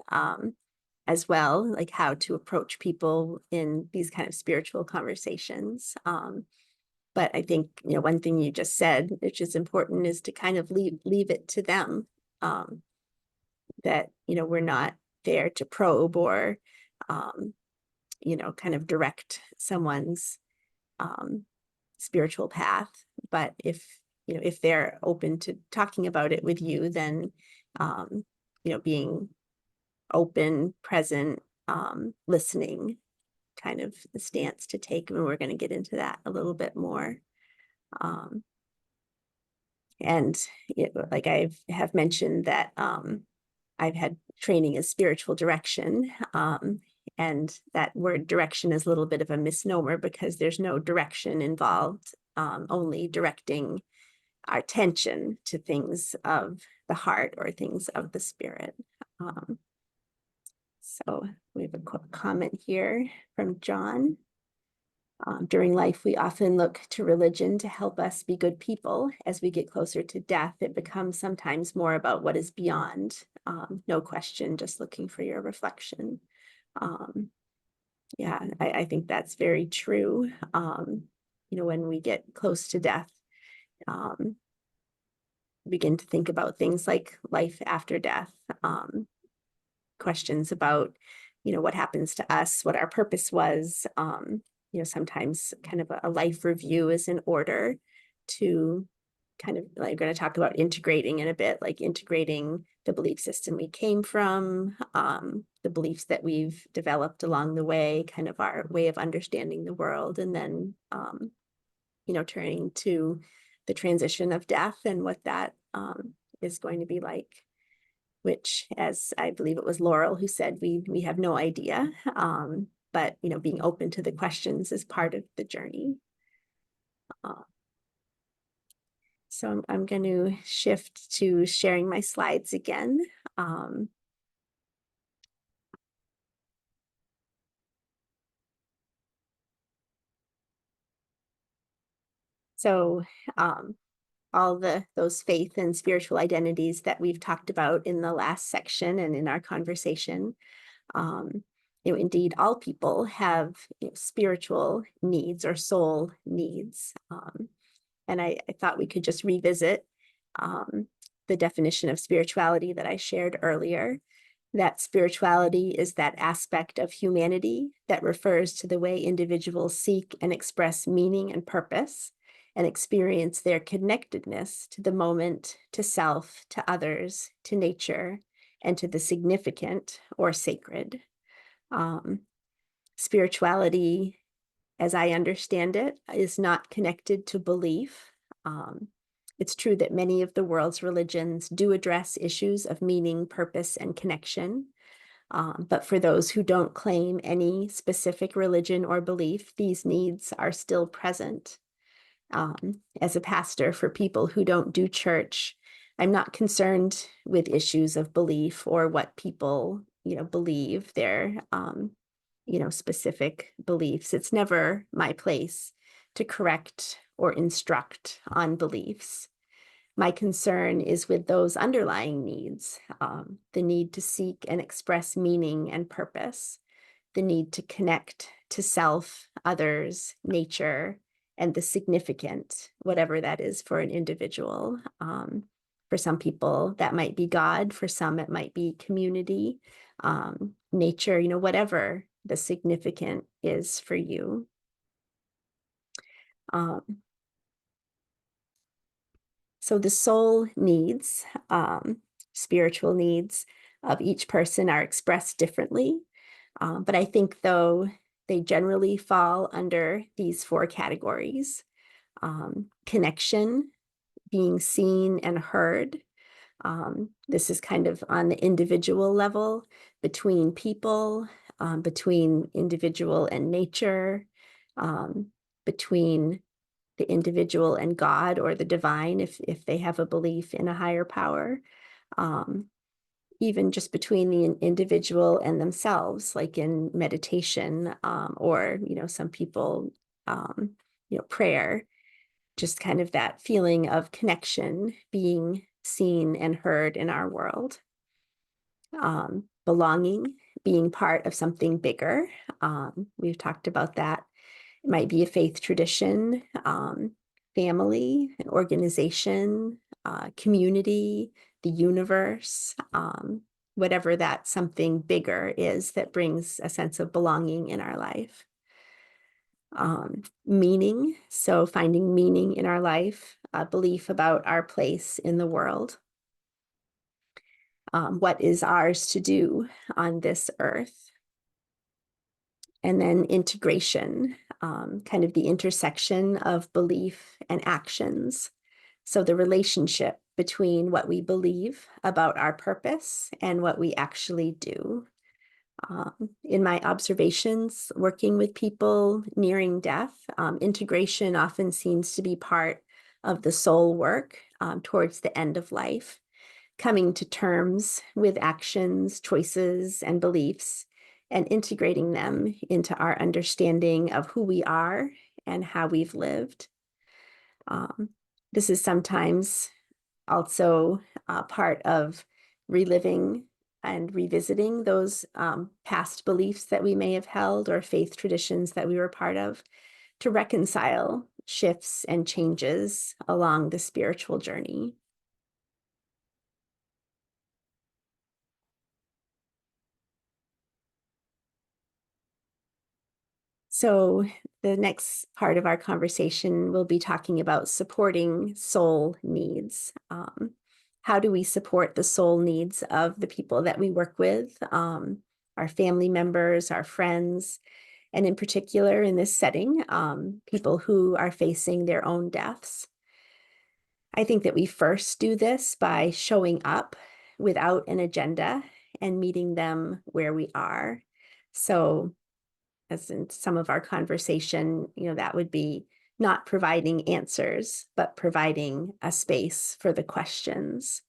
as well, like how to approach people in these kind of spiritual conversations. But I think, you know, one thing you just said, which is important, is to kind of leave it to them, that, you know, we're not there to probe or, you know, kind of direct someone's spiritual path. But if, you know, if they're open to talking about it with you, then, you know, being open, present, listening, kind of the stance to take. And we're going to get into that a little bit more. And like I have mentioned that I've had training as spiritual direction. And that word direction is a little bit of a misnomer because there's no direction involved, only directing our attention to things of the heart or things of the spirit. So we have a quick comment here from John. During life, we often look to religion to help us be good people. As we get closer to death, it becomes sometimes more about what is beyond. No question, just looking for your reflection. Yeah, I think that's very true. You know, when we get close to death, begin to think about things like life after death, questions about, you know, what happens to us, what our purpose was. You know, sometimes kind of a life review is in order to kind of, like, I'm going to talk about integrating in a bit, like integrating the belief system we came from, the beliefs that we've developed along the way, kind of our way of understanding the world, and then, you know, turning to the transition of death and what that is going to be like, which, as I believe it was Laurel who said, we have no idea. But, you know, being open to the questions is part of the journey. So I'm going to shift to sharing my slides again. So all those faith and spiritual identities that we've talked about in the last section and in our conversation, you know, indeed, all people have, you know, spiritual needs or soul needs. And I thought we could just revisit the definition of spirituality that I shared earlier. That spirituality is that aspect of humanity that refers to the way individuals seek and express meaning and purpose and experience their connectedness to the moment, to self, to others, to nature, and to the significant or sacred. Spirituality, as I understand it, is not connected to belief. It's true that many of the world's religions do address issues of meaning, purpose, and connection. But for those who don't claim any specific religion or belief, these needs are still present. As a pastor for people who don't do church, I'm not concerned with issues of belief or what people, you know, believe, their, you know, specific beliefs. It's never my place to correct or instruct on beliefs. My concern is with those underlying needs, the need to seek and express meaning and purpose, the need to connect to self, others, nature, and the significant, whatever that is for an individual. For some people, that might be God. For some, it might be community, nature, whatever the significant is for you. So the soul needs, spiritual needs of each person are expressed differently. But I think, though, they generally fall under these 4 categories: connection, being seen and heard. This is kind of on the individual level, between people, between individual and nature, between the individual and God or the divine, if they have a belief in a higher power. Even just between the individual and themselves, like in meditation, or, some people, prayer, just kind of that feeling of connection, being seen and heard in our world. Belonging, being part of something bigger. We've talked about that. It might be a faith tradition, family, an organization, community, the universe, whatever that something bigger is that brings a sense of belonging in our life. Meaning, so finding meaning in our life, a belief about our place in the world. What is ours to do on this earth? And then integration, kind of the intersection of belief and actions. So the relationship between what we believe about our purpose and what we actually do. In my observations, working with people nearing death, integration often seems to be part of the soul work towards the end of life, coming to terms with actions, choices, and beliefs, and integrating them into our understanding of who we are and how we've lived. This is sometimes also part of reliving and revisiting those past beliefs that we may have held or faith traditions that we were part of, to reconcile shifts and changes along the spiritual journey. So the next part of our conversation will be talking about supporting soul needs. How do we support the soul needs of the people that we work with, our family members, our friends, and in particular in this setting, people who are facing their own deaths? I think that we first do this by showing up without an agenda and meeting them where we are. So, as in some of our conversation, that would be not providing answers, but providing a space for the questions.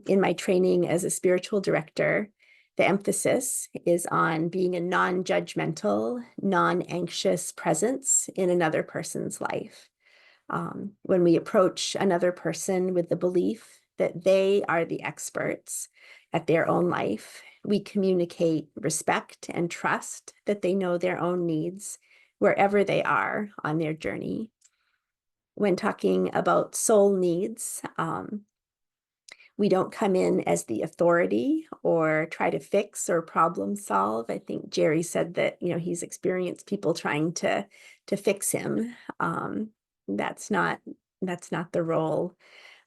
In my training as a spiritual director, the emphasis is on being a non-judgmental, non-anxious presence in another person's life. When we approach another person with the belief that they are the experts at their own life, we communicate respect and trust that they know their own needs wherever they are on their journey. When talking about soul needs, we don't come in as the authority or try to fix or problem solve. I think Jerry said that, he's experienced people trying to fix him. That's not the role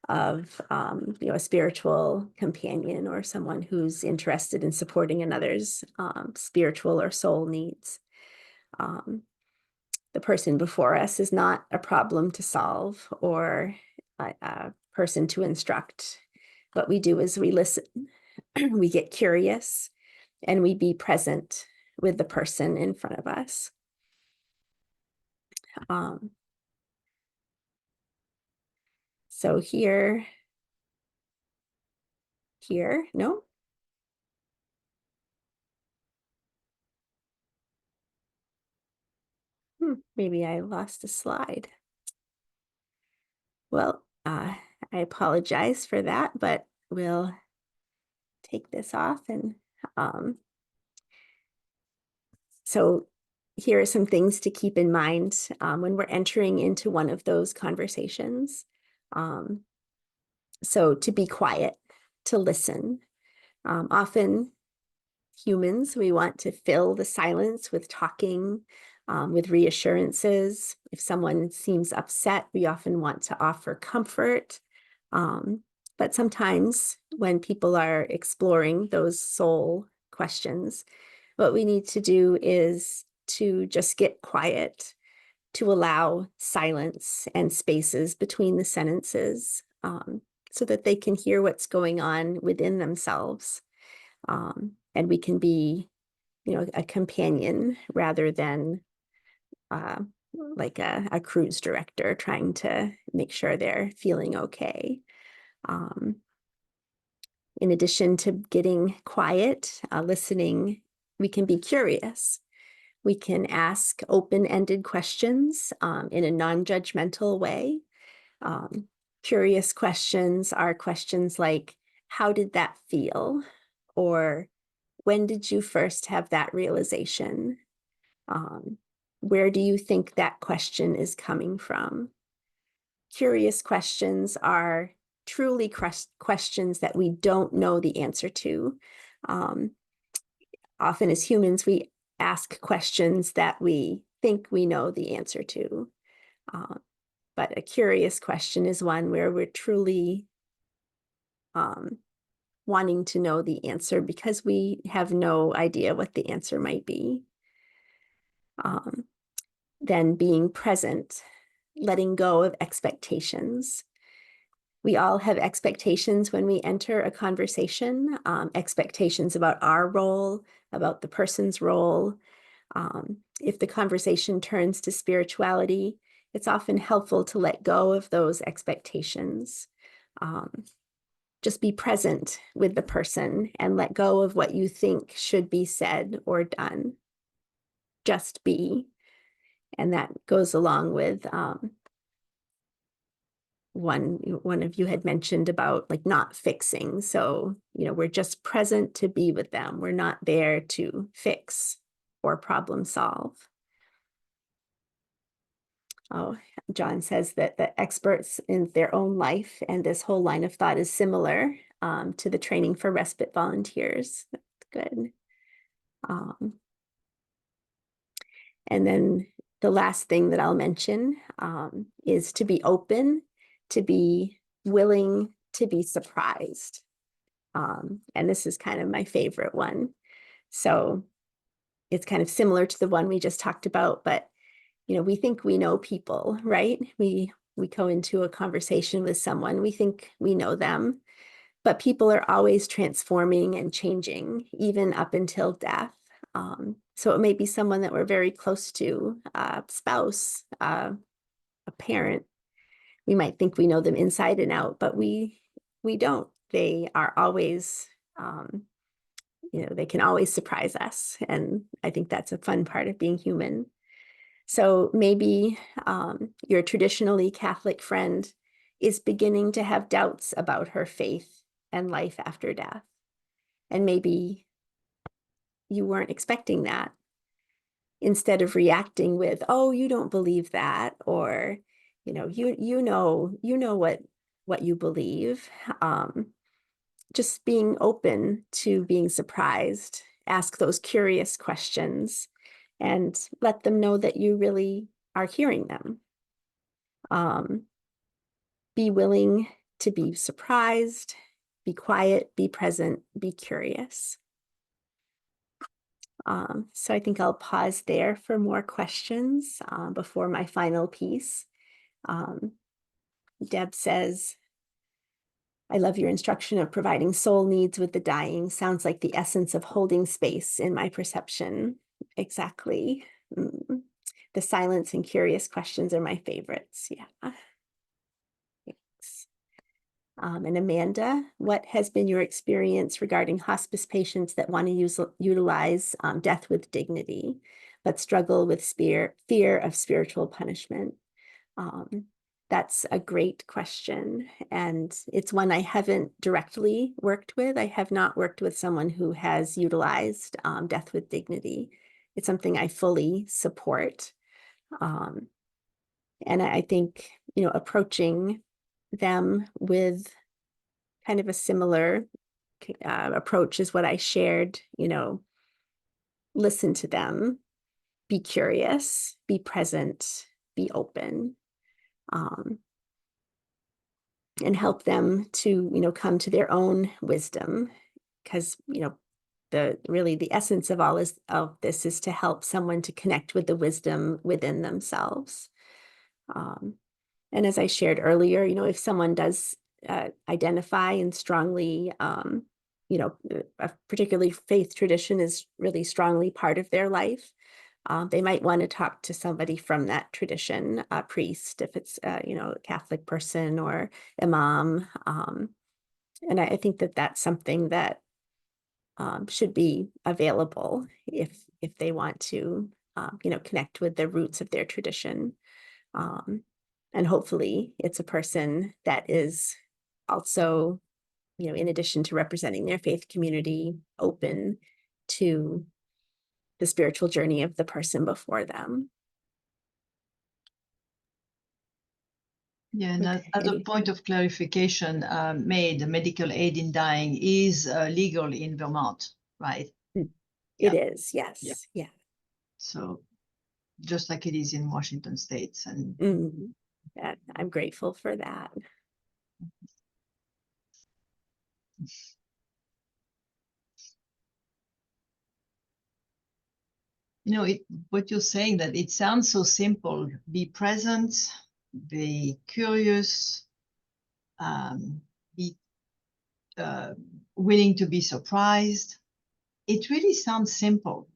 of a spiritual companion or someone who's interested in supporting another's spiritual or soul needs. The person before us is not a problem to solve or a person to instruct. What we do is we listen, we get curious, and we be present with the person in front of us. So here, no? Maybe I lost a slide. Well, I apologize for that, but we'll take this off. And so here are some things to keep in mind when we're entering into one of those conversations. So to be quiet, to listen. Often humans, we want to fill the silence with talking, with reassurances. If someone seems upset, we often want to offer comfort. But sometimes when people are exploring those soul questions, what we need to do is to just get quiet, to allow silence and spaces between the sentences, so that they can hear what's going on within themselves. And we can be, a companion rather than like a cruise director trying to make sure they're feeling okay. In addition to getting quiet, listening, we can be curious. We can ask open-ended questions in a non-judgmental way. Curious questions are questions like, how did that feel? Or when did you first have that realization? Where do you think that question is coming from? Curious questions are truly questions that we don't know the answer to. Often as humans, we ask questions that we think we know the answer to. But a curious question is one where we're truly wanting to know the answer because we have no idea what the answer might be. Then being present, letting go of expectations. We all have expectations when we enter a conversation, expectations about our role, about the person's role. If the conversation turns to spirituality, it's often helpful to let go of those expectations. Just be present with the person and let go of what you think should be said or done. Just be. And that goes along with one of you had mentioned about like not fixing. So, we're just present to be with them. We're not there to fix or problem solve. Oh, John says that the experts in their own life and this whole line of thought is similar to the training for respite volunteers. That's good. And then the last thing that I'll mention is to be open, to be willing to be surprised. And this is kind of my favorite one. So it's kind of similar to the one we just talked about, but we think we know people, right? We go into a conversation with someone, we think we know them, but people are always transforming and changing, even up until death. So it may be someone that we're very close to, a spouse, a parent. We might think we know them inside and out, but we don't. They are always, they can always surprise us. And I think that's a fun part of being human. So maybe your traditionally Catholic friend is beginning to have doubts about her faith and life after death. And maybe you weren't expecting that. Instead of reacting with, oh, you don't believe that, or, you know what you believe. Just being open to being surprised, ask those curious questions and let them know that you really are hearing them. Be willing to be surprised, be quiet, be present, be curious. So I think I'll pause there for more questions before my final piece. Deb says, I love your instruction of providing soul needs with the dying. Sounds like the essence of holding space in my perception. Exactly. The silence and curious questions are my favorites. Yeah. Thanks. And Amanda, what has been your experience regarding hospice patients that want to utilize death with dignity, but struggle with fear of spiritual punishment? That's a great question. And it's one I haven't directly worked with. I have not worked with someone who has utilized death with dignity. It's something I fully support. And I think, approaching them with kind of a similar approach is what I shared, listen to them, be curious, be present, be open, and help them to, come to their own wisdom. Because, the essence of of this is to help someone to connect with the wisdom within themselves. And as I shared earlier, if someone does identify and strongly, a particularly faith tradition is really strongly part of their life, they might want to talk to somebody from that tradition, a priest, if it's, a Catholic person, or imam. And I think that that's something that should be available if they want to, connect with the roots of their tradition. And hopefully it's a person that is also, in addition to representing their faith community, open to the spiritual journey of the person before them. Yeah, and as a point of clarification made, the medical aid in dying is legal in Vermont, right? It is, yes. Yeah. So just like it is in Washington State. And Yeah, I'm grateful for that. What you're saying, that it sounds so simple: be present, be curious, be willing to be surprised. It really sounds simple,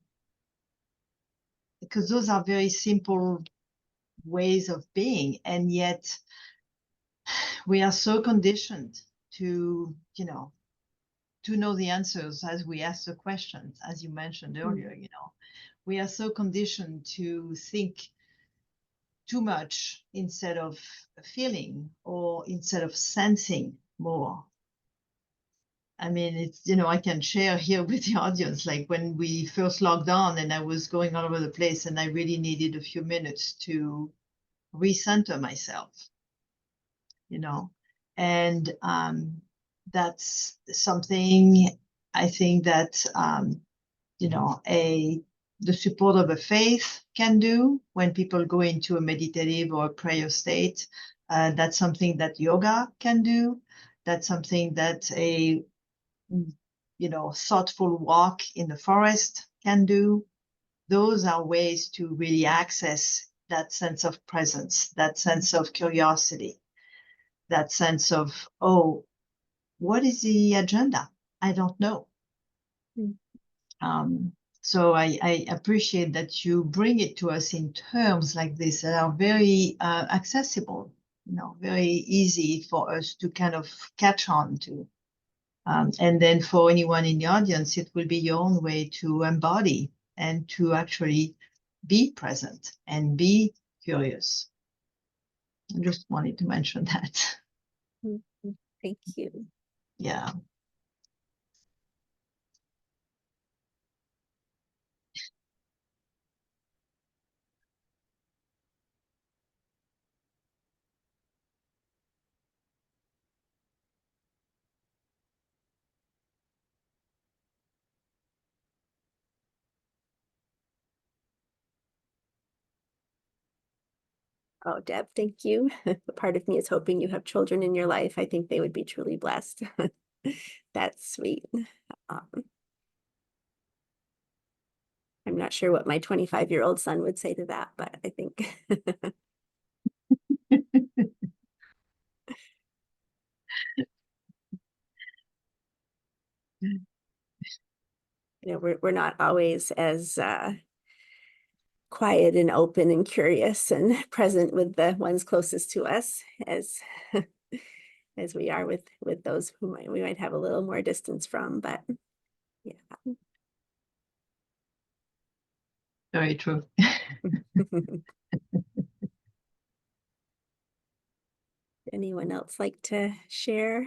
because those are very simple ways of being, and yet we are so conditioned to know the answers as we ask the questions, as you mentioned earlier. We are so conditioned to think too much instead of feeling, or instead of sensing more. I mean, it's, I can share here with the audience, like when we first logged on and I was going all over the place, and I really needed a few minutes to recenter myself, and that's something I think that, the support of a faith can do when people go into a meditative or a prayer state. That's something that yoga can do. That's something that a thoughtful walk in the forest can do. Those are ways to really access that sense of presence, that sense of curiosity, that sense of, oh, what is the agenda? I don't know. So I appreciate that you bring it to us in terms like this that are very accessible, very easy for us to kind of catch on to. And then for anyone in the audience, it will be your own way to embody and to actually be present and be curious. I just wanted to mention that. Thank you. Yeah. Oh, Deb, thank you. Part of me is hoping you have children in your life. I think they would be truly blessed. That's sweet. I'm not sure what my 25-year-old son would say to that, but I think we're not always as quiet and open and curious and present with the ones closest to us as as we are with those who we might have a little more distance from. But yeah. Very true. Anyone else like to share?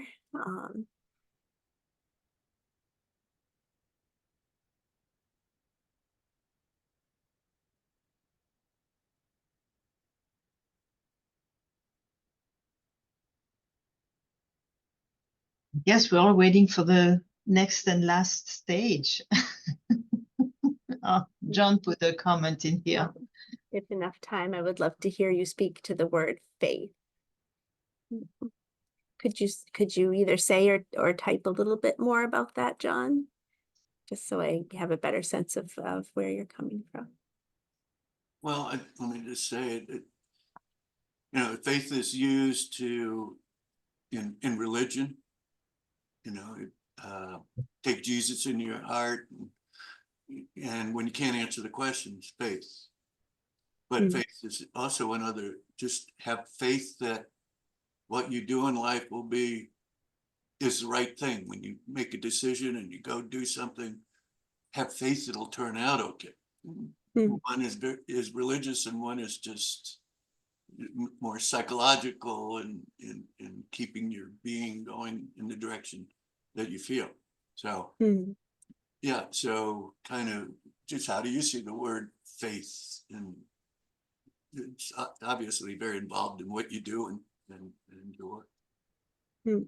Yes, we're all waiting for the next and last stage. John put a comment in here. If enough time, I would love to hear you speak to the word faith. Could you either say or type a little bit more about that, John? Just so I have a better sense of where you're coming from. Well, let me just say it. You know, faith is used to in religion. You know, take Jesus into your heart, and when you can't answer the questions, faith. But faith is also another. Just have faith that what you do in life is the right thing. When you make a decision and you go do something, have faith it'll turn out okay. One is religious and one is just more psychological and in keeping your being going in the direction that you feel. So yeah, so kind of just how do you see the word faith? And it's obviously very involved in what you do and your work.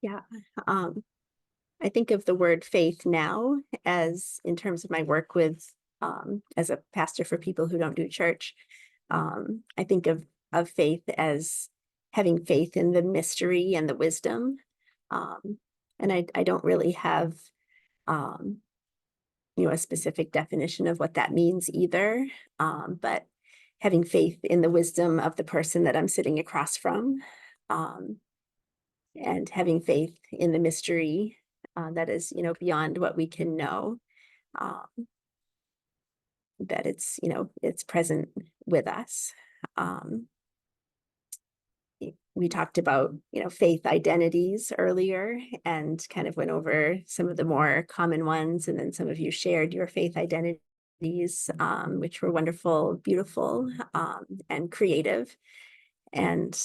Yeah. I think of the word faith now as in terms of my work with as a pastor for people who don't do church. I think of faith as having faith in the mystery and the wisdom. And I don't really have a specific definition of what that means either. But having faith in the wisdom of the person that I'm sitting across from, and having faith in the mystery that is, beyond what we can know, that it's present with us. We talked about, faith identities earlier and kind of went over some of the more common ones. And then some of you shared your faith identities, which were wonderful, beautiful, and creative. And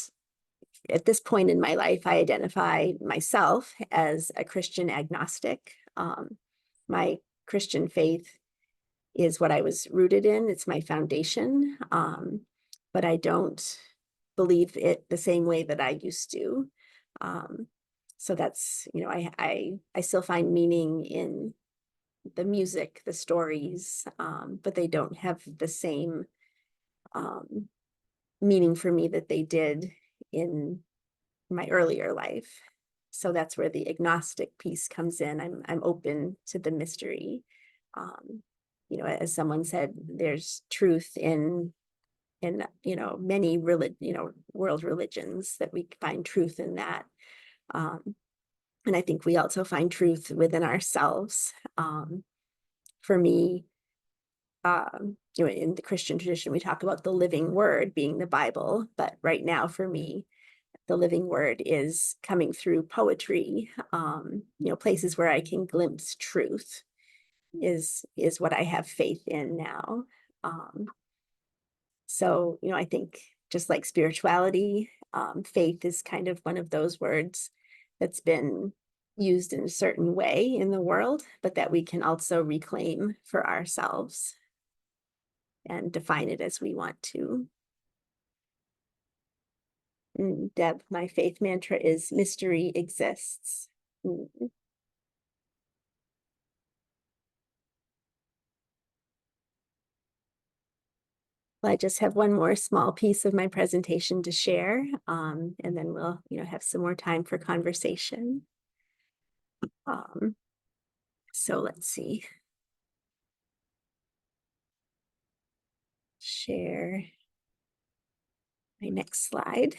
at this point in my life, I identify myself as a Christian agnostic. My Christian faith is what I was rooted in. It's my foundation, but I don't believe it the same way that I used to. So that's, I still find meaning in the music, the stories, but they don't have the same meaning for me that they did in my earlier life. So that's where the agnostic piece comes in. I'm open to the mystery. As someone said, there's truth in many world religions, that we find truth in that. And I think we also find truth within ourselves. For me, in the Christian tradition, we talk about the living word being the Bible, but right now for me, the living word is coming through poetry, places where I can glimpse truth is what I have faith in now. So, I think just like spirituality, faith is kind of one of those words that's been used in a certain way in the world, but that we can also reclaim for ourselves and define it as we want to. Deb, my faith mantra is mystery exists. Well, I just have one more small piece of my presentation to share, and then we'll, have some more time for conversation. So let's see. Share my next slide.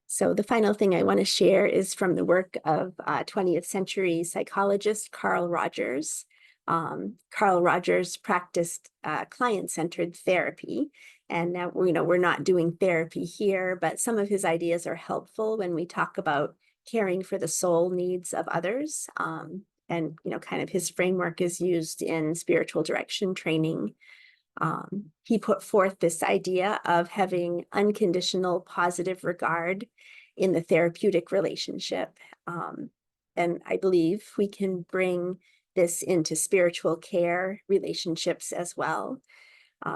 So the final thing I want to share is from the work of 20th century psychologist Carl Rogers. Carl Rogers practiced client-centered therapy. And now, we're not doing therapy here, but some of his ideas are helpful when we talk about caring for the soul needs of others. And, kind of his framework is used in spiritual direction training. He put forth this idea of having unconditional positive regard in the therapeutic relationship. And I believe we can bring this into spiritual care relationships as well.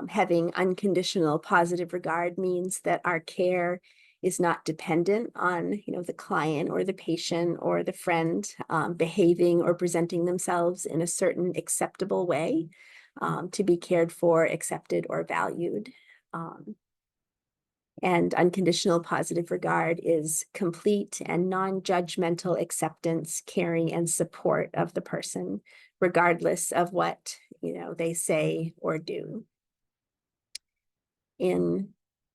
Having unconditional positive regard means that our care is not dependent on, the client or the patient or the friend behaving or presenting themselves in a certain acceptable way to be cared for, accepted, or valued. And unconditional positive regard is complete and non-judgmental acceptance, caring, and support of the person, regardless of what, they say or do. In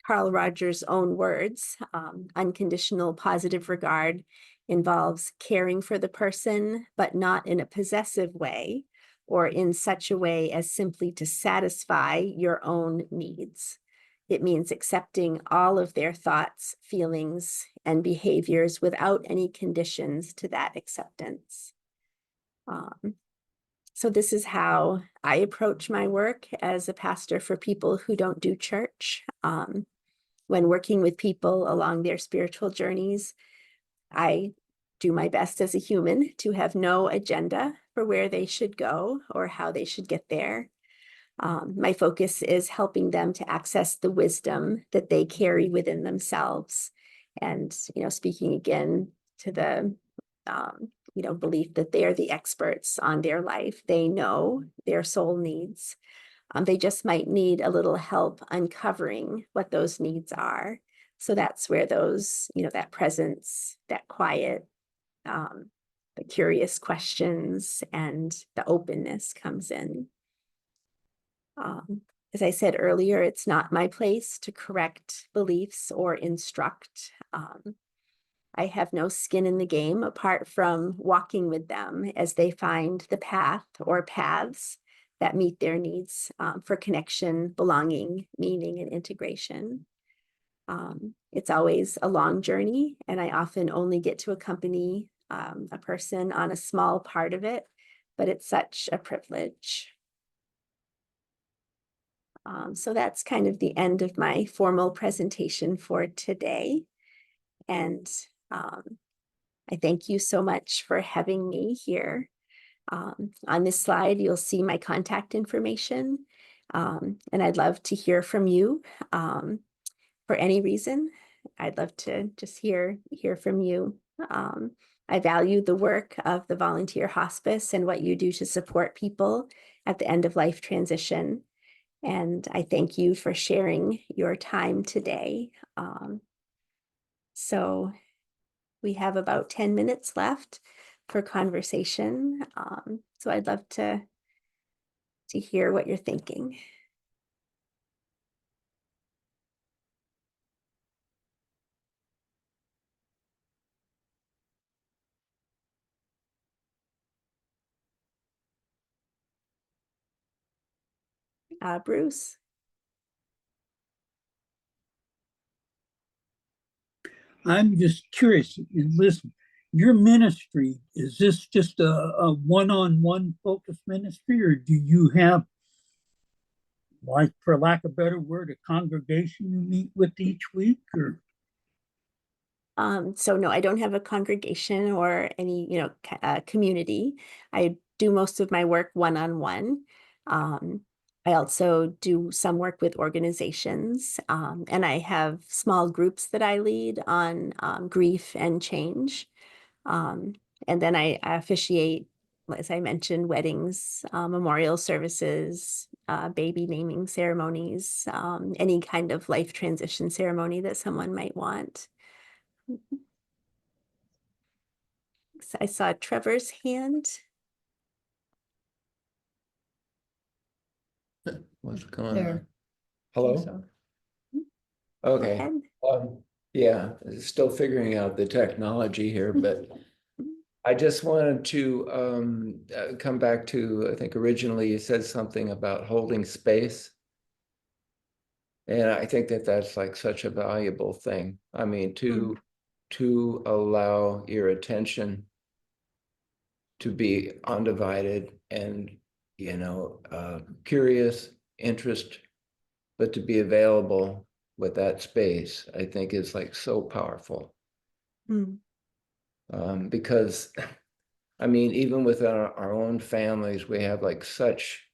Carl Rogers' own words, unconditional positive regard involves caring for the person, but not in a possessive way or in such a way as simply to satisfy your own needs. It means accepting all of their thoughts, feelings, and behaviors without any conditions to that acceptance. So this is how I approach my work as a pastor for people who don't do church. When working with people along their spiritual journeys, I do my best as a human to have no agenda for where they should go or how they should get there. My focus is helping them to access the wisdom that they carry within themselves. And, speaking again to the, belief that they're the experts on their life. They know their soul needs. They just might need a little help uncovering what those needs are. So that's where those, that presence, that quiet, the curious questions and the openness comes in. As I said earlier, it's not my place to correct beliefs or instruct. I have no skin in the game apart from walking with them as they find the path or paths that meet their needs for connection, belonging, meaning, and integration. It's always a long journey, and I often only get to accompany a person on a small part of it, but it's such a privilege. So that's kind of the end of my formal presentation for today. And I thank you so much for having me here. On this slide, you'll see my contact information, and I'd love to hear from you for any reason. I'd love to just hear from you. I value the work of the volunteer hospice and what you do to support people at the end of life transition. And I thank you for sharing your time today. So we have about 10 minutes left for conversation. So I'd love to hear what you're thinking. Bruce. I'm just curious, listen, your ministry, is this just a one-on-one focused ministry, or do you have, like, for lack of a better word, a congregation you meet with each week, or? So no, I don't have a congregation or any, community. I do most of my work one-on-one. I also do some work with organizations, and I have small groups that I lead on grief and change. And then I officiate, as I mentioned, weddings, memorial services, baby naming ceremonies, any kind of life transition ceremony that someone might want. I saw Trevor's hand. What's going There. on? Hello? So, Go Okay. ahead. Yeah, still figuring out the technology here, but I just wanted to come back to, I think originally you said something about holding space. And I think that that's like such a valuable thing. I mean, to allow your attention to be undivided and, curious interest, but to be available with that space, I think is like so powerful. Mm. Because I mean, even within our own families, we have like such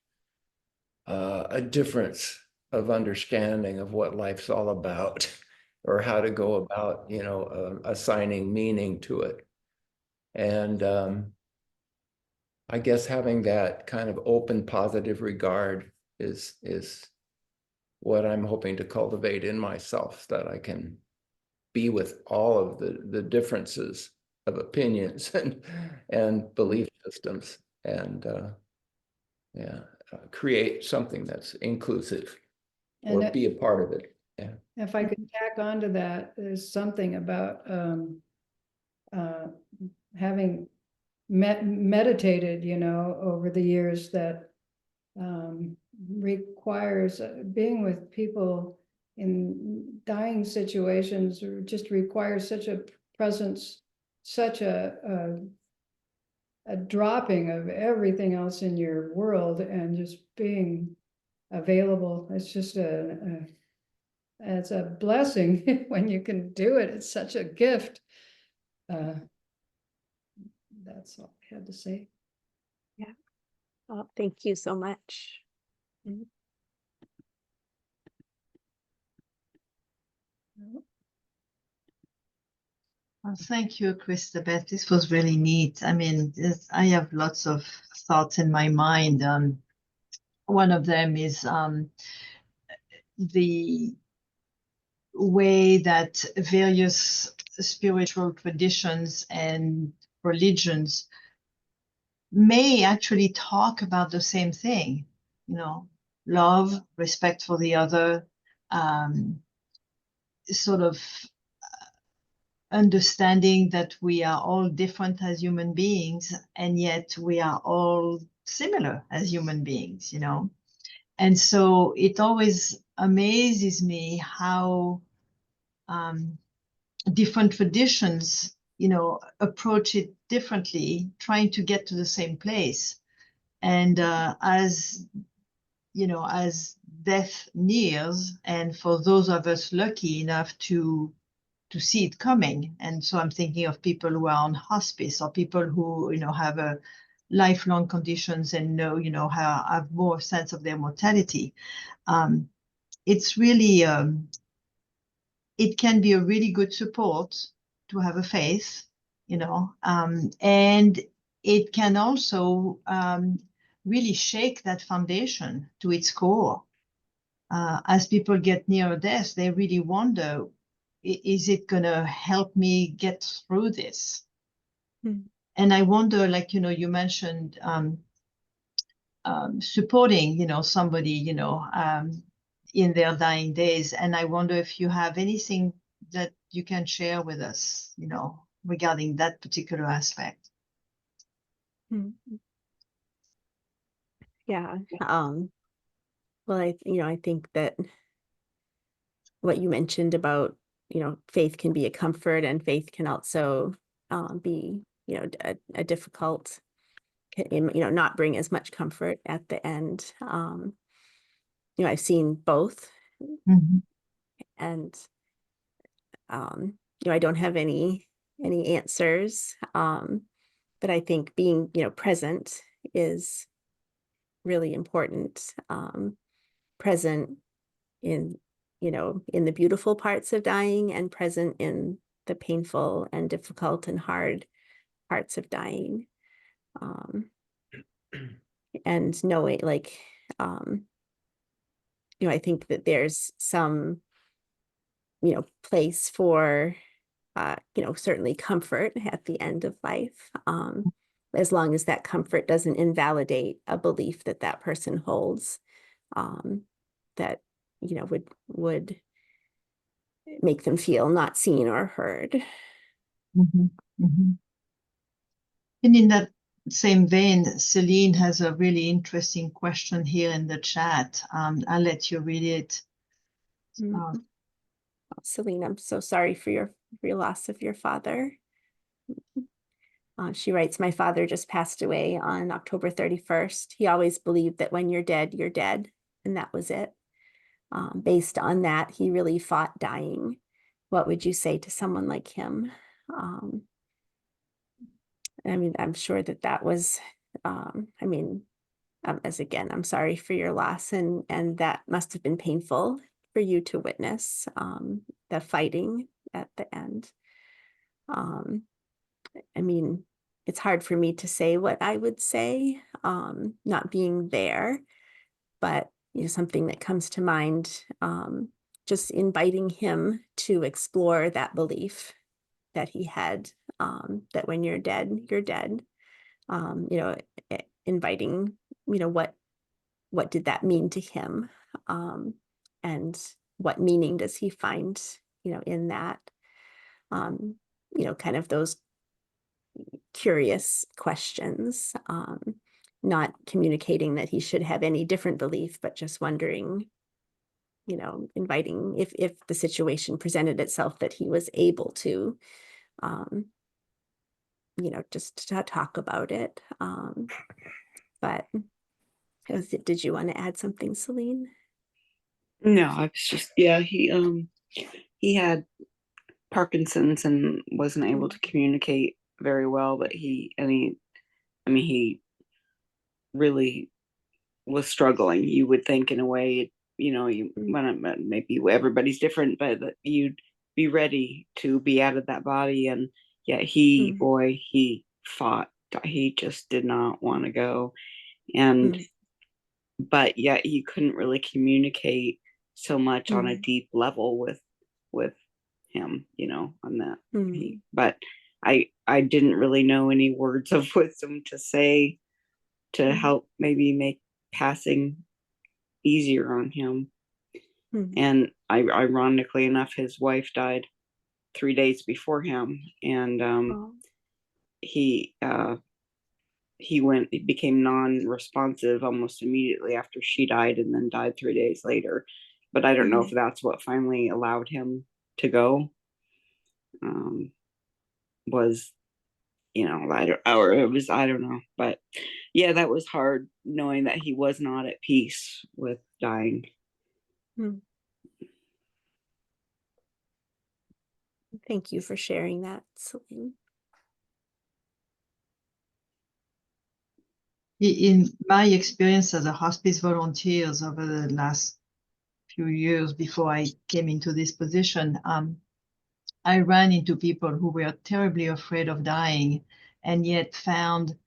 a difference of understanding of what life's all about, or how to go about, you know, assigning meaning to it. And I guess having that kind of open, positive regard is what I'm hoping to cultivate in myself, so that I can be with all of the differences of opinions and belief systems, and create something that's inclusive, or And be a part of it. Yeah. if I could tack onto that, there's something about having meditated, you know, over the years, that requires being with people in dying situations, or just requires such a presence, such a dropping of everything else in your world, and just being available. It's just it's a blessing when you can do it. It's such a gift. That's all I had to say. Yeah. Oh, thank you so much. Mm. Well, thank you, Kristabeth. This was really neat. I mean, I have lots of thoughts in my mind. One of them is the way that various spiritual traditions and religions may actually talk about the same thing, you know, love, respect for the other, sort of understanding that we are all different as human beings, and yet we are all similar as human beings, you know. And so it always amazes me how different traditions, you know, approach it differently, trying to get to the same place. And as you know, as death nears, and for those of us lucky enough to see it coming, and so I'm thinking of people who are on hospice, or people who, you know, have a lifelong conditions and know, you know, have more sense of their mortality. It's really it can be a really good support to have a faith, you know, and it can also really shake that foundation to its core. As people get near death, they really wonder, is it going to help me get through this? Hmm. And I wonder, like, you know, you mentioned supporting, you know, somebody, you know, in their dying days. And I wonder if you have anything that you can share with us, you know, regarding that particular aspect. Hmm. Yeah. Well, I think that what you mentioned about, faith can be a comfort, and faith can also be, a difficult, not bring as much comfort at the end. I've seen both, Mhm. and I don't have any answers, but I think being, present is really important. Present in, in the beautiful parts of dying, and present in the painful and difficult and hard parts of dying. And knowing, like, I think that there's some, place for, certainly comfort at the end of life, as long as that comfort doesn't invalidate a belief that that person holds, that, would make them feel not seen or heard. Mhm. Mhm. And in that same vein, Celine has a really interesting question here in the chat. I'll let you read it. Oh, Celine, I'm so sorry for your loss of your father. She writes, my father just passed away on October 31st. He always believed that when you're dead, you're dead. and that was it. Based on that, he really fought dying. What would you say to someone like him? I mean, I'm sure that that was, as again, I'm sorry for your loss, and that must have been painful for you to witness, the fighting at the end. I mean, it's hard for me to say what I would say, not being there, but something that comes to mind, just inviting him to explore that belief that he had, that when you're dead, you're dead. Inviting, what did that mean to him? And what meaning does he find, in that? Kind of those curious questions, not communicating that he should have any different belief, but just wondering, inviting if the situation presented itself that he was able to, just to talk about it. But did you want to add something, Celine? No, I was just, yeah, he had Parkinson's and wasn't able to communicate very well, but he really was struggling. You would think in a way, maybe everybody's different, but that you'd be ready to be out of that body. And yet he fought. He just did not want to go. And but yet he couldn't really communicate so much on a deep level with him, on that. But I didn't really know any words of wisdom to say to help maybe make passing easier on him. And ironically enough, his wife died 3 days before him, and he became non-responsive almost immediately after she died, and then died 3 days later. But I don't know if that's what finally allowed him to go. I don't know. But yeah, that was hard, knowing that he was not at peace with dying. Thank you for sharing that, Celine. In my experience as a hospice volunteer over the last few years before I came into this position, I ran into people who were terribly afraid of dying, and yet found,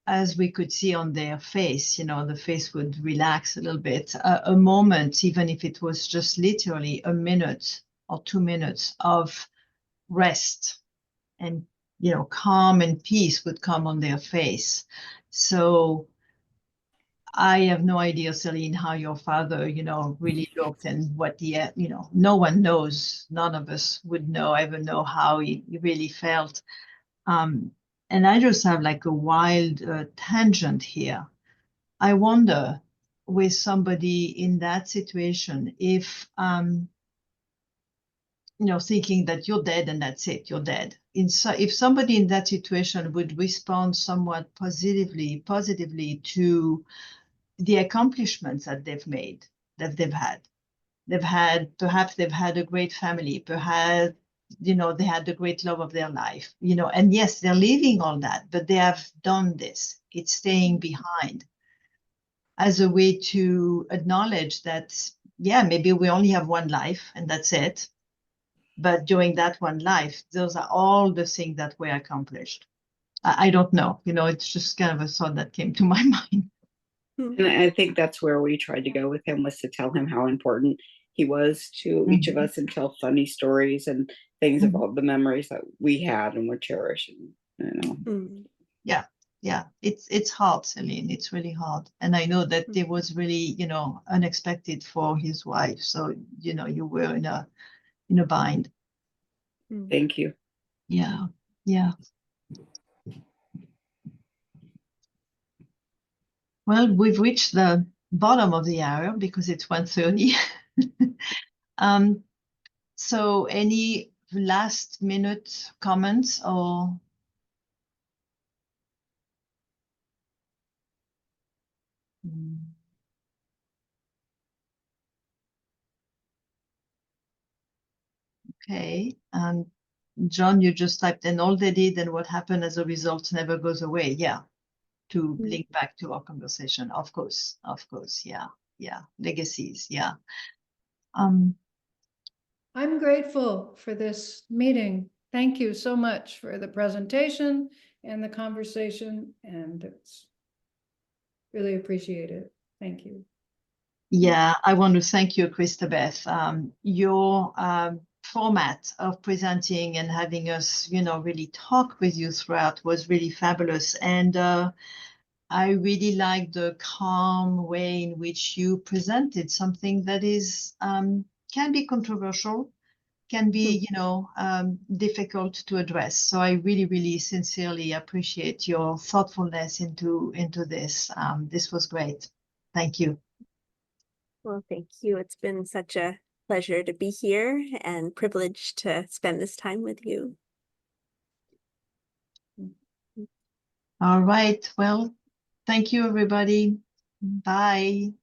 as we could see on their face, the face would relax a little bit, a moment, even if it was just literally a minute or 2 minutes of rest, and calm and peace would come on their face. So I have no idea, Celine, how your father, really looked, and what no one knows. None of us would ever know how he really felt. And I just have like a wild tangent here. I wonder, with somebody in that situation, if, thinking that you're dead and that's it, you're dead. If somebody in that situation would respond somewhat positively to the accomplishments that they've made, that perhaps they've had a great family, perhaps, they had the great love of their life, and yes, they're leaving all that, but they have done this. It's staying behind as a way to acknowledge that, yeah, maybe we only have one life and that's it. But during that one life, those are all the things that were accomplished. I don't know, it's just kind of a thought that came to my mind. And I think that's where we tried to go with him, was to tell him how important he was to each of us, and tell funny stories and things about the memories that we had and would cherish. Yeah, it's hard, Celine. It's really hard. And I know that it was really, unexpected for his wife. So, you were in a bind. Thank you. Yeah. Well, we've reached the bottom of the hour because it's 1:30. So any last minute comments or? Okay, and John, you just typed in all they did and what happened as a result never goes away. Yeah, to link back to our conversation. Of course, yeah, legacies, yeah. I'm grateful for this meeting. Thank you so much for the presentation and the conversation, and it's really appreciate it. Thank you. Yeah, I want to thank you, Kristabeth. Your format of presenting and having us, really talk with you throughout was really fabulous. And I really like the calm way in which you presented something that is can be controversial, can be, difficult to address. So I really, really sincerely appreciate your thoughtfulness into this. This was great. Thank you. Well, thank you. It's been such a pleasure to be here and privileged to spend this time with you. All right. Well, thank you, everybody. Bye.